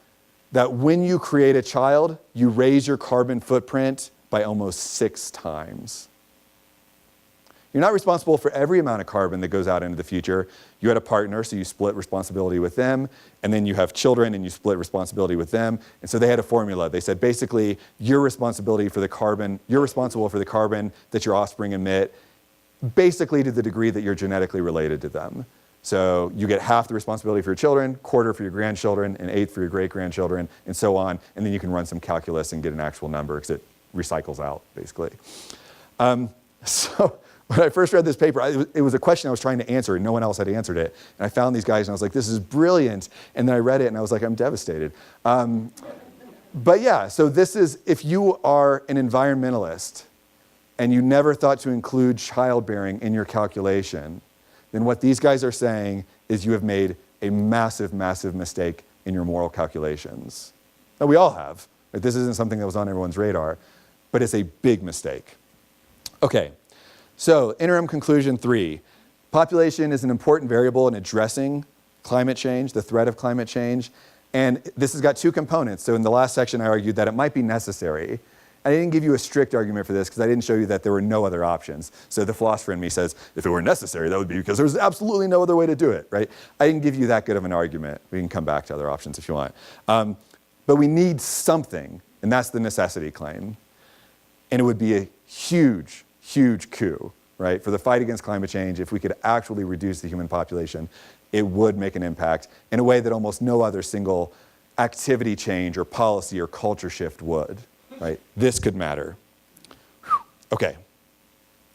that when you create a child, you raise your carbon footprint by almost 6 times. You're not responsible for every amount of carbon that goes out into the future. You had a partner, so you split responsibility with them, and then you have children and you split responsibility with them. And so they had a formula. They said basically you're responsible for the carbon that your offspring emit, basically to the degree that you're genetically related to them. So you get half the responsibility for your children, quarter for your grandchildren, an eighth for your great-grandchildren, and so on. And then you can run some calculus and get an actual number because it recycles out, basically. So when I first read this paper, it was a question I was trying to answer, and no one else had answered it. And I found these guys, and I was like, this is brilliant. And then I read it, and I was like, I'm devastated. But yeah, so this is, if you are an environmentalist, and you never thought to include childbearing in your calculation, then what these guys are saying is you have made a massive, massive mistake in your moral calculations. Now, we all have, This isn't something that was on everyone's radar, but it's a big mistake. Okay, so interim conclusion 3. Population is an important variable in addressing climate change, the threat of climate change. And this has got 2 components. So in the last section, I argued that it might be necessary. I didn't give you a strict argument for this because I didn't show you that there were no other options. So the philosopher in me says, if it were necessary, that would be because there's absolutely no other way to do it, right? I didn't give you that good of an argument. We can come back to other options if you want. But we need something, and that's the necessity claim. And it would be a huge, huge coup, right? For the fight against climate change, if we could actually reduce the human population, it would make an impact in a way that almost no other single activity change or policy or culture shift would. Right? This could matter. Okay,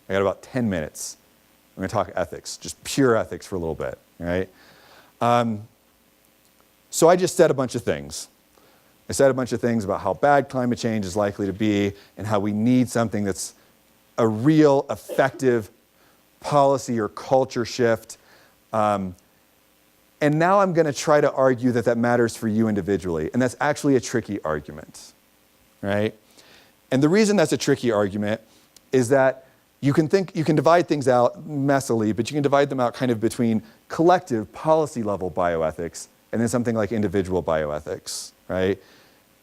I got about 10 minutes. I'm going to talk ethics, just pure ethics for a little bit. Right? So I just said a bunch of things. I said a bunch of things about how bad climate change is likely to be and how we need something that's a real, effective policy or culture shift. And now I'm going to try to argue that that matters for you individually. And that's actually a tricky argument. Right? And the reason that's a tricky argument is that you can divide things out messily, but you can divide them out kind of between collective policy level bioethics and then something like individual bioethics, right?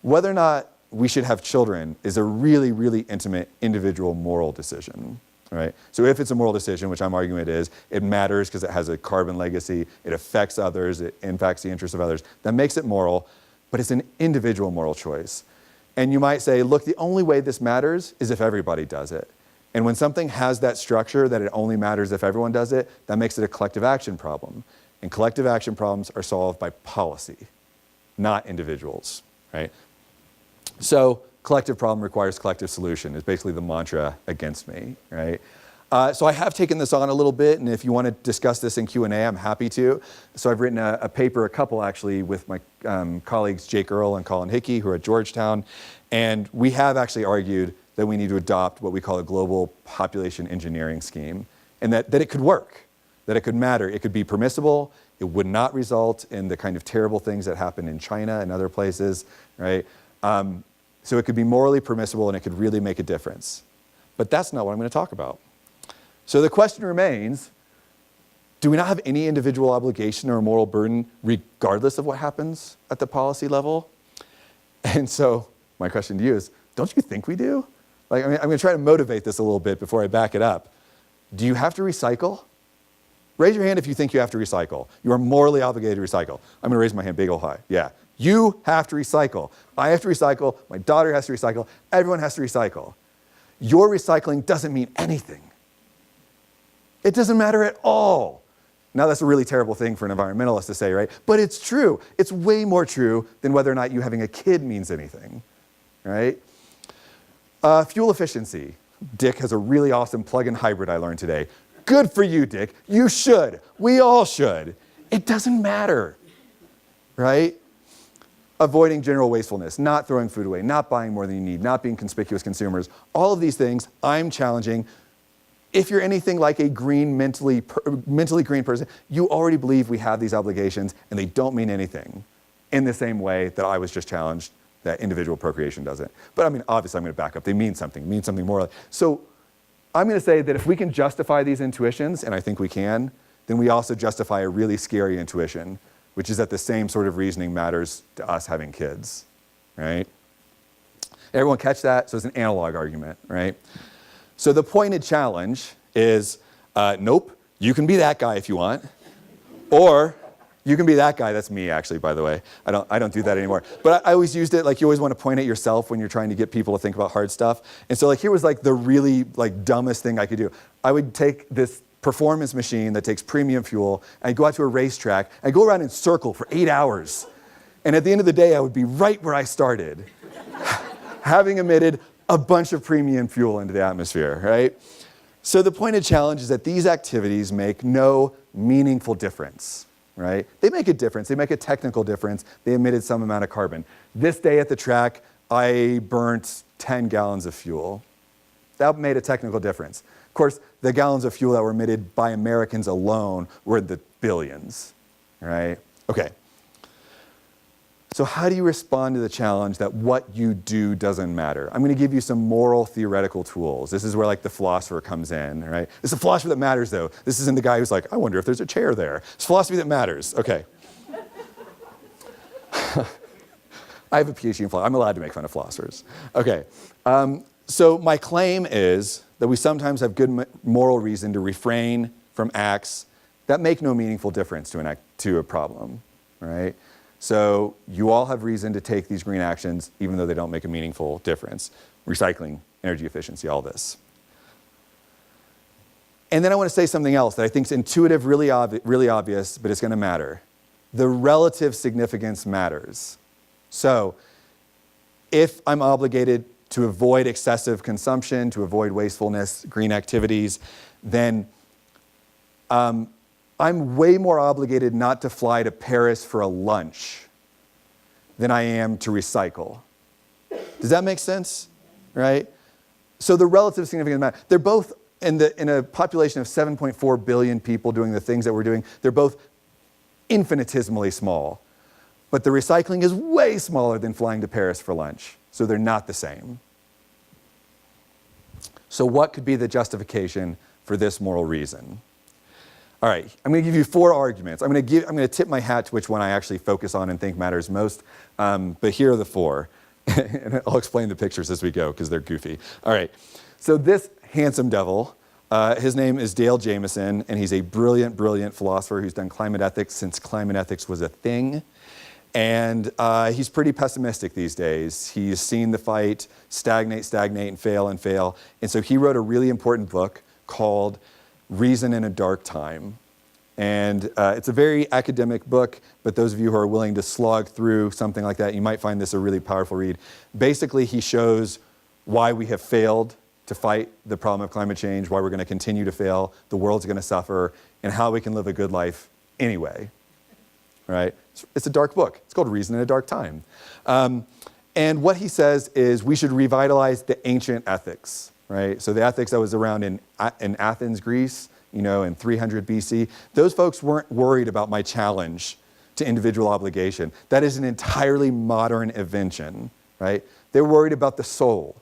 Whether or not we should have children is a really, really intimate individual moral decision, right? So if it's a moral decision, which I'm arguing it is, it matters because it has a carbon legacy, it affects others, it impacts the interests of others, that makes it moral, but it's an individual moral choice. And you might say, look, the only way this matters is if everybody does it. And when something has that structure that it only matters if everyone does it, that makes it a collective action problem. And collective action problems are solved by policy, not individuals, right? So collective problem requires collective solution is basically the mantra against me, right? So I have taken this on a little bit, and if you want to discuss this in Q&A, I'm happy to. So I've written a paper, a couple actually, with my colleagues Jake Earl and Colin Hickey, who are at Georgetown, and we have actually argued that we need to adopt what we call a global population engineering scheme, and that it could work, that it could matter, it could be permissible, it would not result in the kind of terrible things that happen in China and other places, right? So it could be morally permissible and it could really make a difference. But that's not what I'm going to talk about. So the question remains, do we not have any individual obligation or moral burden regardless of what happens at the policy level? And so my question to you is, don't you think we do? I'm going to try to motivate this a little bit before I back it up. Do you have to recycle? Raise your hand if you think you have to recycle. You are morally obligated to recycle. I'm going to raise my hand big ol' high. Yeah. You have to recycle. I have to recycle. My daughter has to recycle. Everyone has to recycle. Your recycling doesn't mean anything. It doesn't matter at all. Now that's a really terrible thing for an environmentalist to say, right? But it's true. It's way more true than whether or not you having a kid means anything, right? Fuel efficiency. Dick has a really awesome plug-in hybrid I learned today. Good for you, Dick. You should. We all should. It doesn't matter, right? Avoiding general wastefulness, not throwing food away, not buying more than you need, not being conspicuous consumers. All of these things I'm challenging. If you're anything like a green, mentally green person, you already believe we have these obligations and they don't mean anything in the same way that I was just challenged that individual procreation doesn't. But I mean, obviously I'm going to back up. They mean something more. So I'm going to say that if we can justify these intuitions, and I think we can, then we also justify a really scary intuition, which is that the same sort of reasoning matters to us having kids, right? Everyone catch that? So it's an analog argument, right? So the pointed challenge is, nope, you can be that guy if you want, or you can be that guy. That's me, actually, by the way. I don't do that anymore. But I always used it, like you always want to point at yourself when you're trying to get people to think about hard stuff. And so here was the really dumbest thing I could do. I would take this performance machine that takes premium fuel, and I'd go out to a racetrack, and I'd go around in circle for 8 hours. And at the end of the day, I would be right where I started, having emitted a bunch of premium fuel into the atmosphere, right? So the pointed challenge is that these activities make no meaningful difference, right? They make a difference. They make a technical difference. They emitted some amount of carbon. This day at the track, I burnt 10 gallons of fuel. That made a technical difference. Of course, the gallons of fuel that were emitted by Americans alone were in the billions, right? Okay. So how do you respond to the challenge that what you do doesn't matter? I'm going to give you some moral theoretical tools. This is where like the philosopher comes in, right? It's the philosophy that matters though. This isn't the guy who's like, I wonder if there's a chair there. It's philosophy that matters. Okay. I have a PhD in philosophy. I'm allowed to make fun of philosophers. Okay. So my claim is that we sometimes have good moral reason to refrain from acts that make no meaningful difference to a problem, right? So you all have reason to take these green actions even though they don't make a meaningful difference. Recycling, energy efficiency, all this. And then I want to say something else that I think is intuitive, really obvious, but it's going to matter. The relative significance matters. So if I'm obligated to avoid excessive consumption, to avoid wastefulness, green activities, then I'm way more obligated not to fly to Paris for a lunch than I am to recycle. Does that make sense? Right? So the relative significance matter. They're both, in a population of 7.4 billion people doing the things that we're doing, they're both infinitesimally small. But the recycling is way smaller than flying to Paris for lunch. So they're not the same. So what could be the justification for this moral reason? All right, I'm going to give you 4 arguments. I'm going to tip my hat to which one I actually focus on and think matters most. But here are the 4. And I'll explain the pictures as we go because they're goofy. All right, so this handsome devil, his name is Dale Jamieson, and he's a brilliant, brilliant philosopher who's done climate ethics since climate ethics was a thing. And he's pretty pessimistic these days. He's seen the fight stagnate, and fail. And so he wrote a really important book called Reason in a Dark Time. And it's a very academic book, but those of you who are willing to slog through something like that, you might find this a really powerful read. Basically, he shows why we have failed to fight the problem of climate change, why we're going to continue to fail, the world's going to suffer, and how we can live a good life anyway. Right? It's a dark book. It's called Reason in a Dark Time. And what he says is we should revitalize the ancient ethics. Right? So the ethics that was around in Athens, Greece, in 300 BC, those folks weren't worried about my challenge to individual obligation. That is an entirely modern invention, right? They were worried about the soul.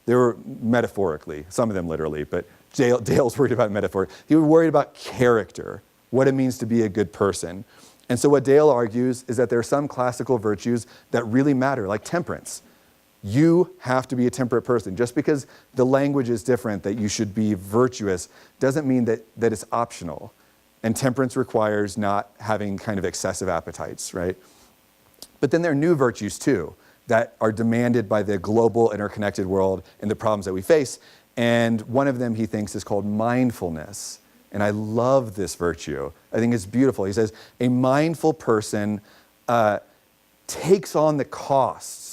They were metaphorically, some of them literally, but Dale's worried about metaphor. He was worried about character, what it means to be a good person. And so what Dale argues is that there are some classical virtues that really matter, like temperance. You have to be a temperate person. Just because the language is different, that you should be virtuous, doesn't mean that it's optional. And temperance requires not having kind of excessive appetites, right? But then there are new virtues too, that are demanded by the global interconnected world and the problems that we face. And one of them he thinks is called mindfulness. And I love this virtue. I think it's beautiful. He says, a mindful person takes on the costs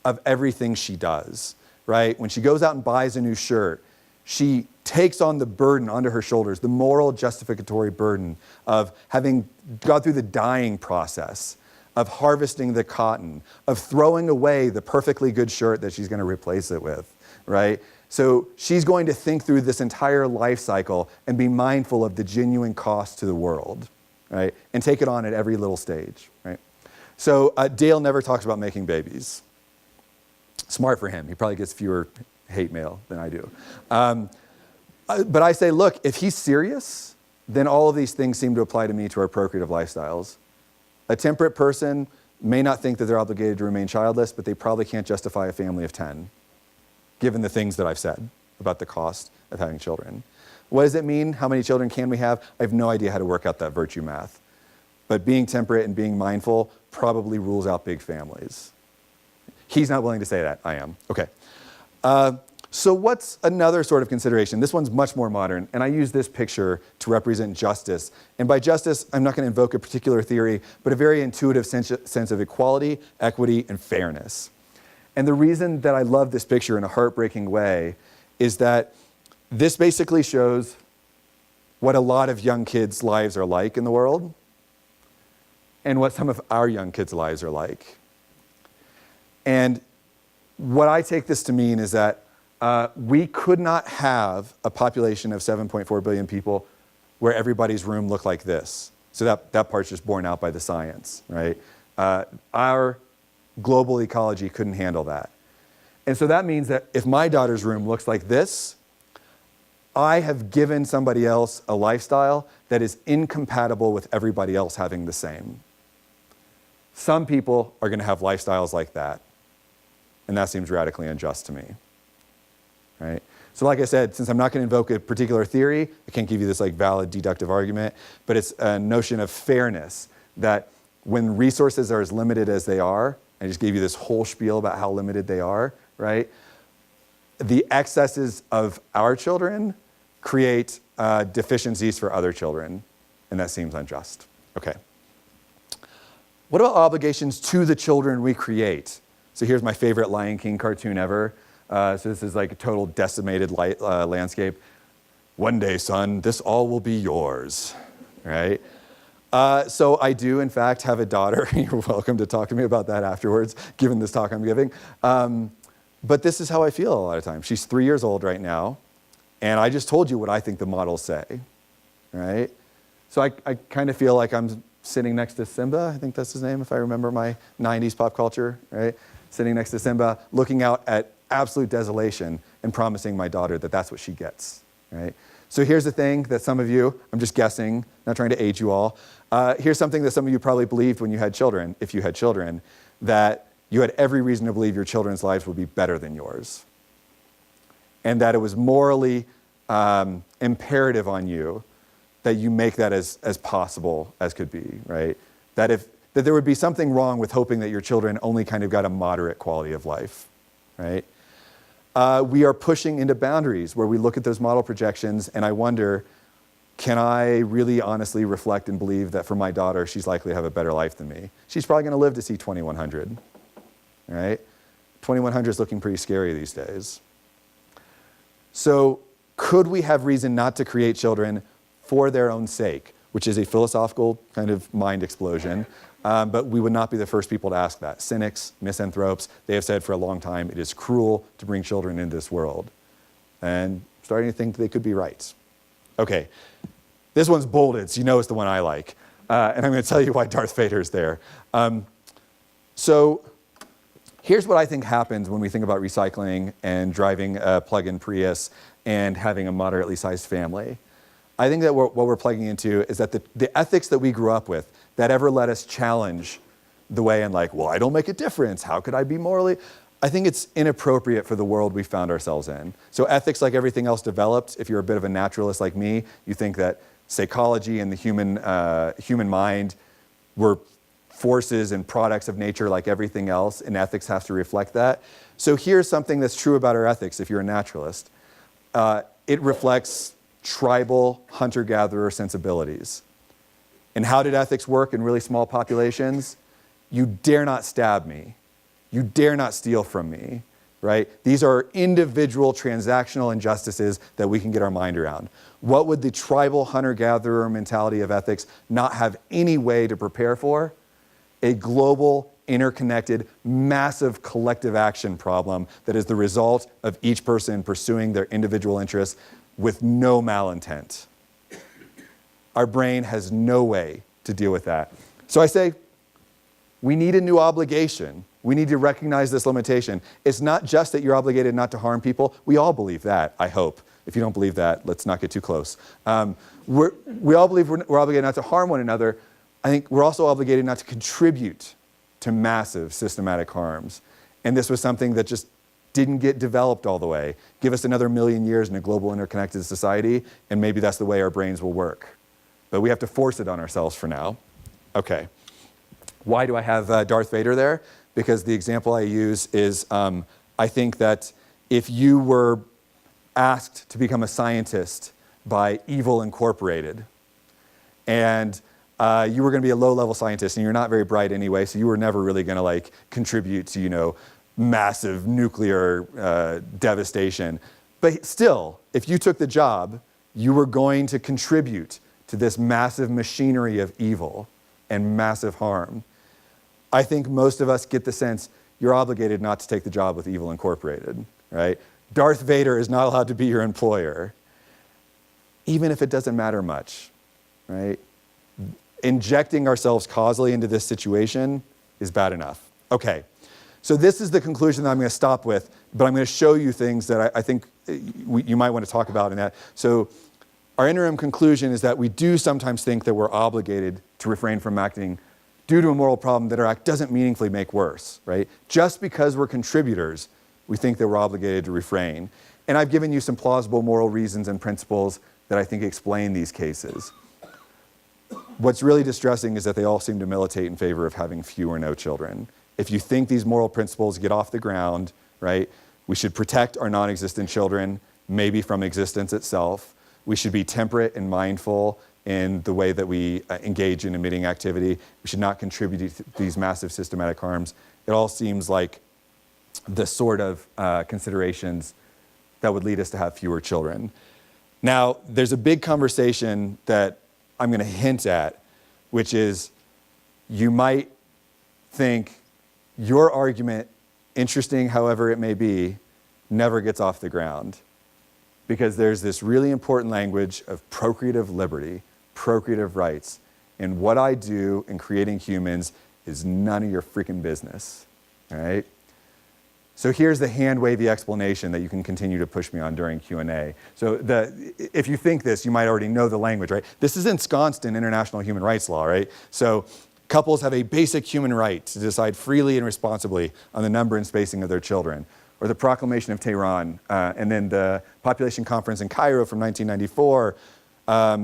of everything she does, right? When she goes out and buys a new shirt, she takes on the burden onto her shoulders, the moral justificatory burden of having gone through the dyeing process, of harvesting the cotton, of throwing away the perfectly good shirt that she's going to replace it with, right? So she's going to think through this entire life cycle and be mindful of the genuine cost to the world, right? And take it on at every little stage, right? So Dale never talks about making babies. Smart for him. He probably gets fewer hate mail than I do. But I say, look, if he's serious, then all of these things seem to apply to me to our procreative lifestyles. A temperate person may not think that they're obligated to remain childless, but they probably can't justify a family of 10, given the things that I've said about the cost of having children. What does it mean? How many children can we have? I have no idea how to work out that virtue math. But being temperate and being mindful probably rules out big families. He's not willing to say that. I am. Okay. So what's another sort of consideration? This one's much more modern, and I use this picture to represent justice. And by justice, I'm not going to invoke a particular theory, but a very intuitive sense of equality, equity, and fairness. And the reason that I love this picture in a heartbreaking way is that this basically shows what a lot of young kids' lives are like in the world, and what some of our young kids' lives are like. And what I take this to mean is that we could not have a population of 7.4 billion people where everybody's room looked like this. So that part's just borne out by the science, right? Our global ecology couldn't handle that. And so that means that if my daughter's room looks like this, I have given somebody else a lifestyle that is incompatible with everybody else having the same. Some people are going to have lifestyles like that, and that seems radically unjust to me, right? So like I said, since I'm not going to invoke a particular theory, I can't give you this like valid deductive argument, but it's a notion of fairness, that when resources are as limited as they are, I just gave you this whole spiel about how limited they are, right? The excesses of our children create deficiencies for other children, and that seems unjust. Okay. What about obligations to the children we create? So here's my favorite Lion King cartoon ever. So this is like a total decimated landscape. One day, son, this all will be yours, right? So I do, in fact, have a daughter. You're welcome to talk to me about that afterwards, given this talk I'm giving. But this is how I feel a lot of times. She's 3 years old right now, and I just told you what I think the models say, right? So I kind of feel like I'm sitting next to Simba, I think that's his name, if I remember my 90s pop culture, right? Sitting next to Simba, looking out at absolute desolation and promising my daughter that that's what she gets, right? So here's the thing that some of you, I'm just guessing, not trying to age you all, here's something that some of you probably believed when you had children, if you had children, that you had every reason to believe your children's lives would be better than yours. And that it was morally imperative on you that you make that as possible as could be, right? That there would be something wrong with hoping that your children only kind of got a moderate quality of life, right? We are pushing into boundaries where we look at those model projections and I wonder, can I really honestly reflect and believe that for my daughter, she's likely to have a better life than me? She's probably going to live to see 2100, right? 2100 is looking pretty scary these days. So could we have reason not to create children for their own sake, which is a philosophical kind of mind explosion, but we would not be the first people to ask that. Cynics, misanthropes, they have said for a long time, it is cruel to bring children into this world. And starting to think they could be right. Okay, this one's bolded, so you know it's the one I like. And I'm going to tell you why Darth Vader is there. So here's what I think happens when we think about recycling and driving a plug-in Prius and having a moderately sized family. I think that what we're plugging into is that the ethics that we grew up with that ever let us challenge the way and like, well, I don't make a difference. How could I be morally? I think it's inappropriate for the world we found ourselves in. So ethics, like everything else developed, if you're a bit of a naturalist like me, you think that psychology and the human mind were forces and products of nature like everything else, and ethics has to reflect that. So here's something that's true about our ethics if you're a naturalist. It reflects tribal hunter-gatherer sensibilities. And how did ethics work in really small populations? You dare not stab me. You dare not steal from me, right? These are individual transactional injustices that we can get our mind around. What would the tribal hunter-gatherer mentality of ethics not have any way to prepare for? A global, interconnected, massive collective action problem that is the result of each person pursuing their individual interests with no malintent. Our brain has no way to deal with that. So I say, we need a new obligation. We need to recognize this limitation. It's not just that you're obligated not to harm people. We all believe that, I hope. If you don't believe that, let's not get too close. We all believe we're obligated not to harm one another. I think we're also obligated not to contribute to massive systematic harms. And this was something that just didn't get developed all the way. Give us another 1,000,000 years in a global interconnected society, and maybe that's the way our brains will work. But we have to force it on ourselves for now. Okay. Why do I have Darth Vader there? Because the example I use is, I think that if you were asked to become a scientist by Evil Incorporated, and you were going to be a low-level scientist, and you're not very bright anyway, so you were never really going to like contribute to, massive nuclear devastation. But still, if you took the job, you were going to contribute to this massive machinery of evil and massive harm. I think most of us get the sense you're obligated not to take the job with Evil Incorporated, right? Darth Vader is not allowed to be your employer, even if it doesn't matter much, right? Injecting ourselves causally into this situation is bad enough. Okay, so this is the conclusion that I'm going to stop with, but I'm going to show you things that I think you might want to talk about in that. So our interim conclusion is that we do sometimes think that we're obligated to refrain from acting due to a moral problem that our act doesn't meaningfully make worse, right? Just because we're contributors, we think that we're obligated to refrain. And I've given you some plausible moral reasons and principles that I think explain these cases. What's really distressing is that they all seem to militate in favor of having few or no children. If you think these moral principles get off the ground, right, we should protect our non-existent children, maybe from existence itself. We should be temperate and mindful in the way that we engage in emitting activity. We should not contribute to these massive systematic harms. It all seems like the sort of considerations that would lead us to have fewer children. Now, there's a big conversation that I'm going to hint at, which is you might think your argument, interesting however it may be, never gets off the ground. Because there's this really important language of procreative liberty, procreative rights. And what I do in creating humans is none of your freaking business, all right? So here's the hand-wavy explanation that you can continue to push me on during Q&A. So if you think this, you might already know the language, right? This is ensconced in international human rights law, right? So couples have a basic human right to decide freely and responsibly on the number and spacing of their children. Or the Proclamation of Tehran, and then the Population Conference in Cairo from 1994,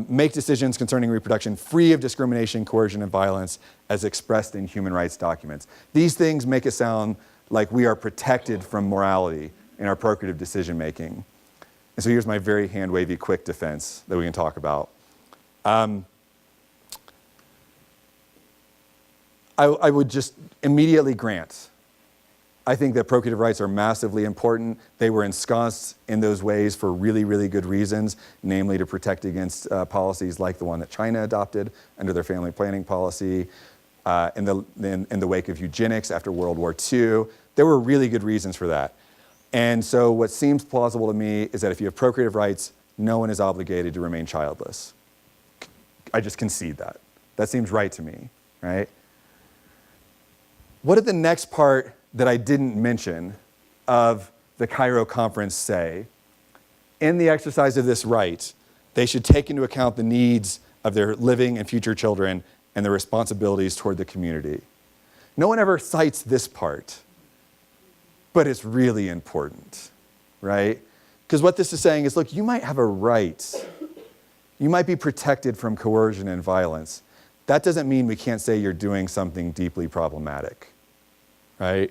make decisions concerning reproduction free of discrimination, coercion, and violence as expressed in human rights documents. These things make it sound like we are protected from morality in our procreative decision-making. And so here's my very hand-wavy quick defense that we can talk about. I would just immediately grant I think that procreative rights are massively important. They were ensconced in those ways for really, really good reasons, namely to protect against policies like the one that China adopted under their family planning policy in the wake of eugenics after World War II. There were really good reasons for that. And so what seems plausible to me is that if you have procreative rights, no one is obligated to remain childless. I just concede that. That seems right to me, right? What did the next part that I didn't mention of the Cairo conference say? In the exercise of this right, they should take into account the needs of their living and future children and their responsibilities toward the community. No one ever cites this part, but it's really important, right? Because what this is saying is, look, you might have a right. You might be protected from coercion and violence. That doesn't mean we can't say you're doing something deeply problematic, right?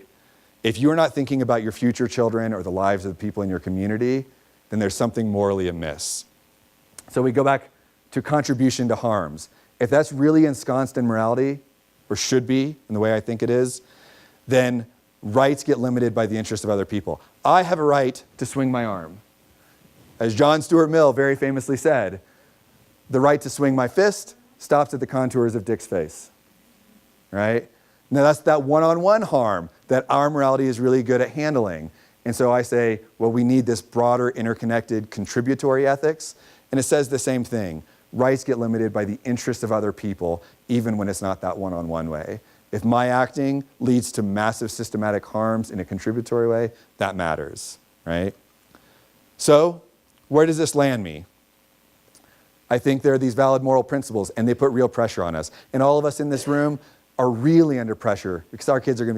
If you're not thinking about your future children or the lives of the people in your community, then there's something morally amiss. So we go back to contribution to harms. If that's really ensconced in morality, or should be in the way I think it is, then rights get limited by the interest of other people. I have a right to swing my arm. As John Stuart Mill very famously said, the right to swing my fist stops at the contours of Dick's face, right? Now that's that one-on-one harm that our morality is really good at handling. And so I say, well, we need this broader, interconnected, contributory ethics. And it says the same thing. Rights get limited by the interest of other people, even when it's not that one-on-one way. If my acting leads to massive systematic harms in a contributory way, that matters, right? So where does this land me? I think there are these valid moral principles, and they put real pressure on us. And all of us in this room are really under pressure because our kids will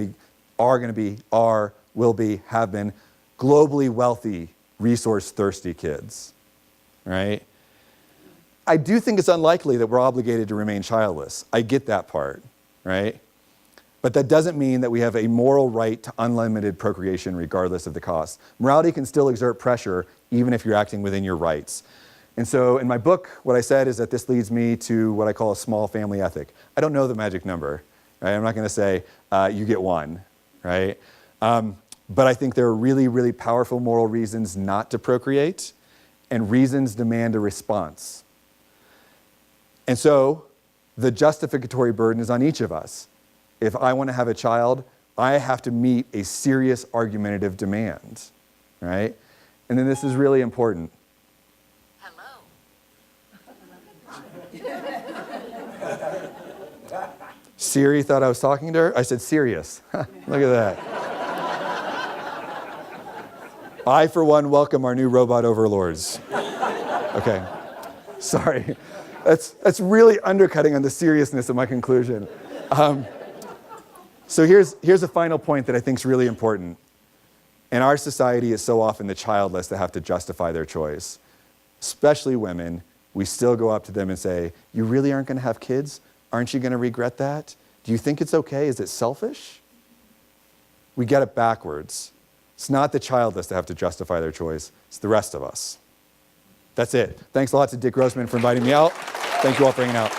be, have been globally wealthy, resource-thirsty kids, right? I do think it's unlikely that we're obligated to remain childless. I get that part, right? But that doesn't mean that we have a moral right to unlimited procreation regardless of the cost. Morality can still exert pressure even if you're acting within your rights. And so in my book, what I said is that this leads me to what I call a small family ethic. I don't know the magic number, right? I'm not going to say you get one, right? But I think there are really, really powerful moral reasons not to procreate, and reasons demand a response. And so the justificatory burden is on each of us. If I want to have a child, I have to meet a serious argumentative demand, right? And then this is really important. Siri thought I was talking to her. I said, serious. Look at that. I, for one, welcome our new robot overlords. Okay, sorry. That's really undercutting on the seriousness of my conclusion. So here's a final point that I think is really important. In our society, it's so often the childless that have to justify their choice. Especially women, we still go up to them and say, you really aren't going to have kids? Aren't you going to regret that? Do you think it's okay? Is it selfish? We get it backwards. It's not the childless that have to justify their choice. It's the rest of us. That's it. Thanks a lot to Dick Grossman for inviting me out. Thank you all for hanging out.